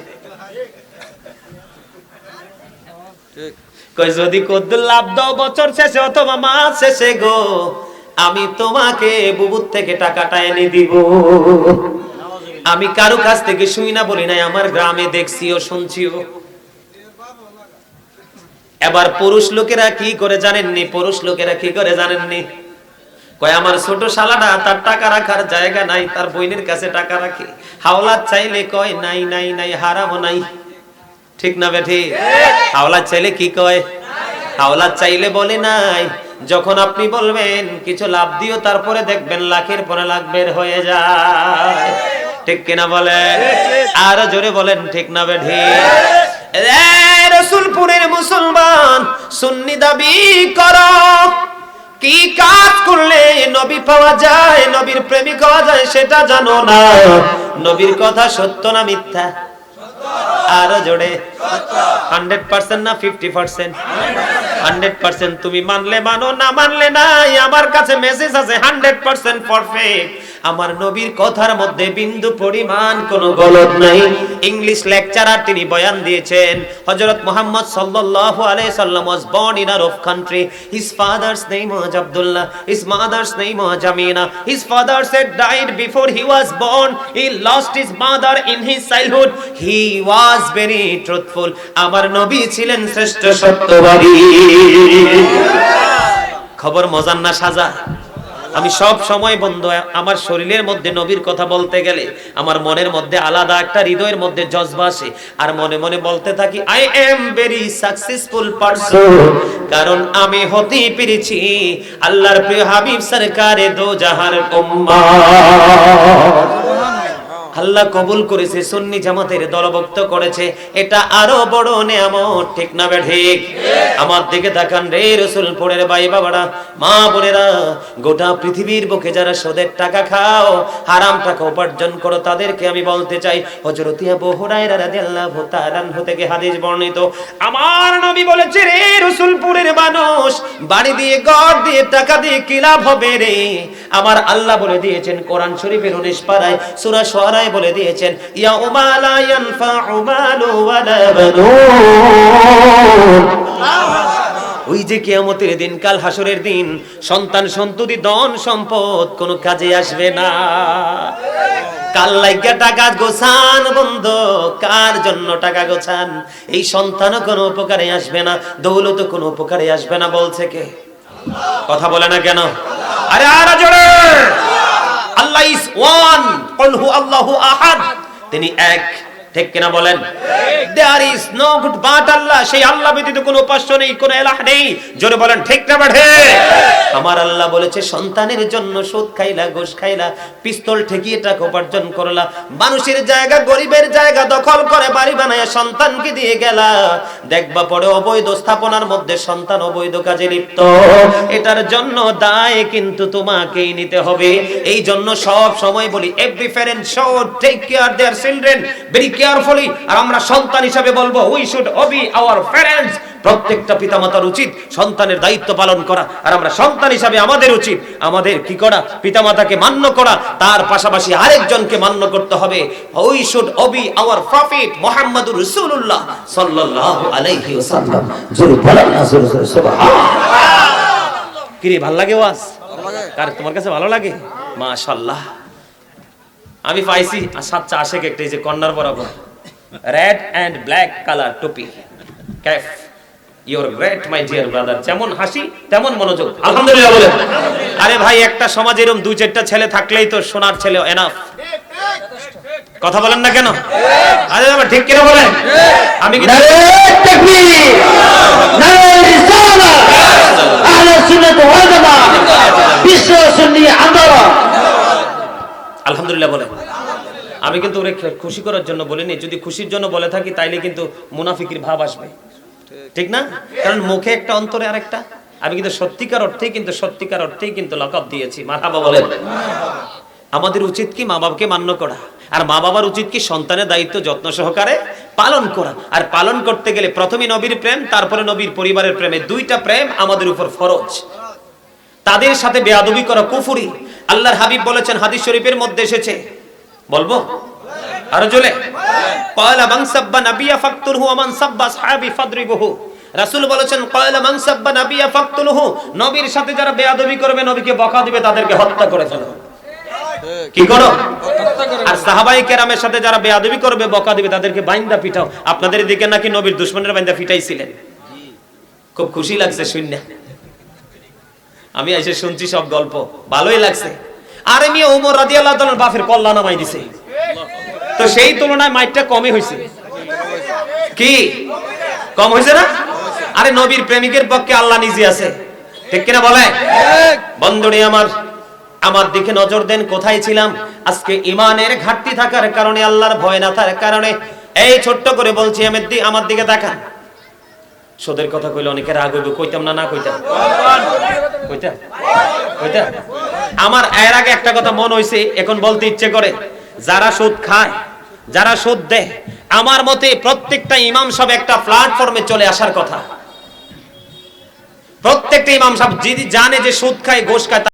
কই যদি কদ্দুর লাভ দাও বছর শেষে অথবা মাস শেষে গো, আমি তোমাকে বুবুর থেকে টাকাটা এনে দিব। আমি কারো কাছ থেকে শুই না, বলি নাই, আমার গ্রামে দেখছিও শুনছিও। এবার পুরুষ লোকেরা কি করে জানেননি? পুরুষ লোকেরা কি করে জানেননি? কয় আমার ছোট শালাটা, তার টাকা রাখার জায়গা নাই, তার বোনের কাছে টাকা রাখে। হাওলাত চাইলে কয় নাই নাই নাই, হারামও নাই। ঠিক না বেঠি? হাওলাত চাইলে কি কয়? হাওলাত চাইলে বলে নাই। যখন আপনি বলবেন কিছু লাভ দিও, তারপরে দেখবেন লাখের পরে লাখ বের হয়ে যায়। ঠিক কিনা বলেন? আর জোরে বলেন ঠিক না বেঠি? রসুলপুরের মুসলমান সুন্নি দাবি করো, কি কাজ করলে নবী পাওয়া যায়, নবীর প্রেমিক হওয়া যায় সেটা জানো না। নবীর কথা সত্য না মিথ্যা? আরো জোরে। 100% না 50%? 100%। তুমি মানলে মানো, না মানলে নাই। আমার কাছে মেসেজ আছে 100% পারফেক্ট। আমার নবীর কথার মধ্যে বিন্দু পরিমাণ কোনো গলত নাই। ইংলিশ লেকচারার তিনি বয়ান দিয়েছেন, হযরত মুহাম্মদ সাল্লাল্লাহু আলাইহি সাল্লাম was born in Arab country. His father's name was Abdullah, his mother's name was Amina. His father said died before he was born. He lost his mother in his childhood. He was very truthful. আমার নবী ছিলেন শ্রেষ্ঠ সত্যবাদী। খবর মজার না সাজা? আমি সব সময় বন্ধু, আমার শরীরের মধ্যে নবীর কথা বলতে গেলে আমার মনের মধ্যে আলাদা একটা হৃদয়ের মধ্যে জজবা আসে, আর মনে মনে বলতে থাকি I am very successful person, কারণ আমি হতে পেরেছি আল্লাহর প্রিয় হাবিব সরকারে দো জাহান উম্মত। আল্লাহ কবুল করেছে, সুন্নি জামাতের দলভুক্ত করেছে, এটা আরো বড় নেয়ামত। ঠিক না ঠিক? আমার দিকে তাকান রে রসুলপুরের ভাই বাবারা, মা বোনেরা, গোটা পৃথিবীর বুকে যারা সুদের টাকা খাও, হারাম টাকা উপার্জন করো, তাদেরকে আমি বলতে চাই, হযরত আবু হুরায়রা রাদিয়াল্লাহু তাআলা আনহু থেকে হাদিস বর্ণিত, আমার নবী বলেছে রে রসুলপুরের মানুষ, বাড়ি দিয়ে ঘর দিয়ে টাকা দিয়ে কি লাভ হবে রে? আমার আল্লাহ বলে দিয়েছেন কোরআন শরীফের 19 পারায় সূরা শুআরা বলে দিয়েছেন, ইয়াউমা লা ইয়ানফাউ মালু ওয়ালা বানুন। ওই যে কিয়ামতের দিন, কাল হাসরের দিন, সন্তান সন্ততি ধন সম্পদ কোনো কাজে আসবে না। কাল লাগা টাকা গোছান বন্ধু, কার জন্য টাকা গোছান? এই সন্তানও কোনো উপকারে আসবে না, দৌলত কোনো উপকারে আসবে না। বলছে কে? কথা বলে না কেন? আরে আর জোরে। আল্লাহ ইজ ওয়ান, কুল হু আল্লাহু আহাদ, তিনি এক। ঠিক কিনা বলেন? There is no god but Allah, সেই আল্লাহ ব্যতীত কোনো উপাস্য নেই, কোনো ইলাহ নেই। জোরে বলেন ঠিক না বেঠে? আমার আল্লাহ বলেছে সন্তানের জন্য সুদ খাইলা, ঘুষ খাইলা, পিস্তল ঠেকিয়ে টাকা উপার্জন করলা, মানুষের জায়গা, গরিবের জায়গা দখল করে বাড়ি বানায় সন্তানকে দিয়ে গেলা, দেখবা পরে অবৈধ স্থাপনার মধ্যে সন্তান অবৈধ কাজে লিপ্ত। এটার জন্য দায় কিন্তু তোমাকেই নিতে হবে। এই জন্য সব সময় বলি, every parent should take care their children very carefully. আর আমরা সন্তান হিসেবে বলবো, we should obey our parents. প্রত্যেকটা পিতামাতার উচিত সন্তানের দায়িত্ব পালন করা, আর আমরা সন্তান হিসাবে আমাদের উচিত আমাদের কি করা? পিতামাতাকে মান্য করা, তার পাশাপাশি আরেকজনকে মান্য করতে হবে। We should obey our prophet মুহাম্মদুর রাসূলুল্লাহ সাল্লাল্লাহু আলাইহি ওয়াসাল্লাম। জোরে বলেন না, জোরে জোরে সুবহানাল্লাহ। কি রে, ভালো লাগে ওয়াজ? কার তোমার কাছে ভালো লাগে? মাশাআল্লাহ। আমি পাইছি সাচ্চা আশেক একটা, এই যে কর্নার বরাবর রেড এন্ড ব্ল্যাক কালার টুপি, cafe, your great my dear brother. যেমন হাসি তেমন মনোযোগ, আলহামদুলিল্লাহ বলেন। আরে ভাই, একটা সমাজে এরকম দুই চারটা ছেলে থাকলেই তো সোনার ছেলে এনাফ। কথা বলেন না কেন? আরে আমার ঠিক কিনা বলেন? আমি কি আলহামদুলিল্লাহ বলেন। আমি কিন্তু ওরে খুশি করার জন্য বলিনি, যদি খুশির জন্য বলে থাকি তাইলে কিন্তু মুনাফিকির ভাব আসবে, ঠিক না? কারণ মুখে একটা অন্তরে আরেকটা। আমি কিন্তু সত্যিকার অর্থেই কিন্তু লকআপ দিয়েছি। মারহাবা বলেন। আমাদের উচিত কি মা বাবাকে মান্য করা, আর মা বাবার উচিত কি সন্তানের দায়িত্ব যত্ন সহকারে পালন করা। আর পালন করতে গেলে প্রথমে নবীর প্রেম, তারপরে নবীর পরিবারের প্রেমে, দুইটা প্রেম আমাদের উপর ফরজ। তাদের সাথে বেয়াদবি করা কুফরি। আল্লাহর হাবিব বলেছেন, হাদিস শরীফের মধ্যে এসেছে, বলবো আরো জোরে, ক্বালা মান সাব্বা নাবিয়্যা ফাকতুলহু ওয়া মান সাব্বা আসহাবি ফাদরিবুহু। রাসূল বলেছেন, ক্বালা মান সাব্বা নাবিয়্যা ফাকতুলহু, নবীর সাথে যারা বেয়াদবি করবে, নবীকে বকা দিবে, তাদেরকে হত্যা করে ফেলো। কি করো? আর সাহাবায়ে কেরামের সাথে যারা বেয়াদবি করবে, বকা দিবে, তাদেরকে বাইন্দা পিটাও। আপনাদের দিকে নাকি নবীর দুশমনের বাইন্দা পিটাইছিলেন। খুব খুশি লাগছে শুনে, আমি এসে শুনছি সব গল্প, ভালোই লাগছে। আরে মিয়া ওমর রাদিয়াল্লাহু তাআলার বাপের কল্লা নামাই দিছে, তো সেই তুলনায় মাইটটা কমই হয়েছে। কি কম হয়েছে না? আরে নবীর প্রেমিকের পক্ষে আল্লাহ নিজে আছে, ঠিক কিনা বলে? বন্ধুরে আমার দিকে নজর দেন, কোথায় ছিলাম? আজকে ইমানের ঘাটতি থাকার কারণে, আল্লাহর ভয় না থাকার কারণে, এই ছোট্ট করে বলছি, আমার দিকে তাকান। সুদের কথা কইলে অনেকে রাগ হইবে, কইতাম না? না কইতাম? কইতাম। আমার এর আগে একটা কথা মন হইছে, এখন বলতে ইচ্ছে করে। যারা সুদ খায়, যারা সুদ দেয়, আমার মতে প্রত্যেকটা ইমাম সাহেব একটা প্ল্যাটফর্মে চলে আসার কথা। প্রত্যেকটা ইমাম সাহেব যদি জানে যে সুদ খায়, ঘুষ খায়,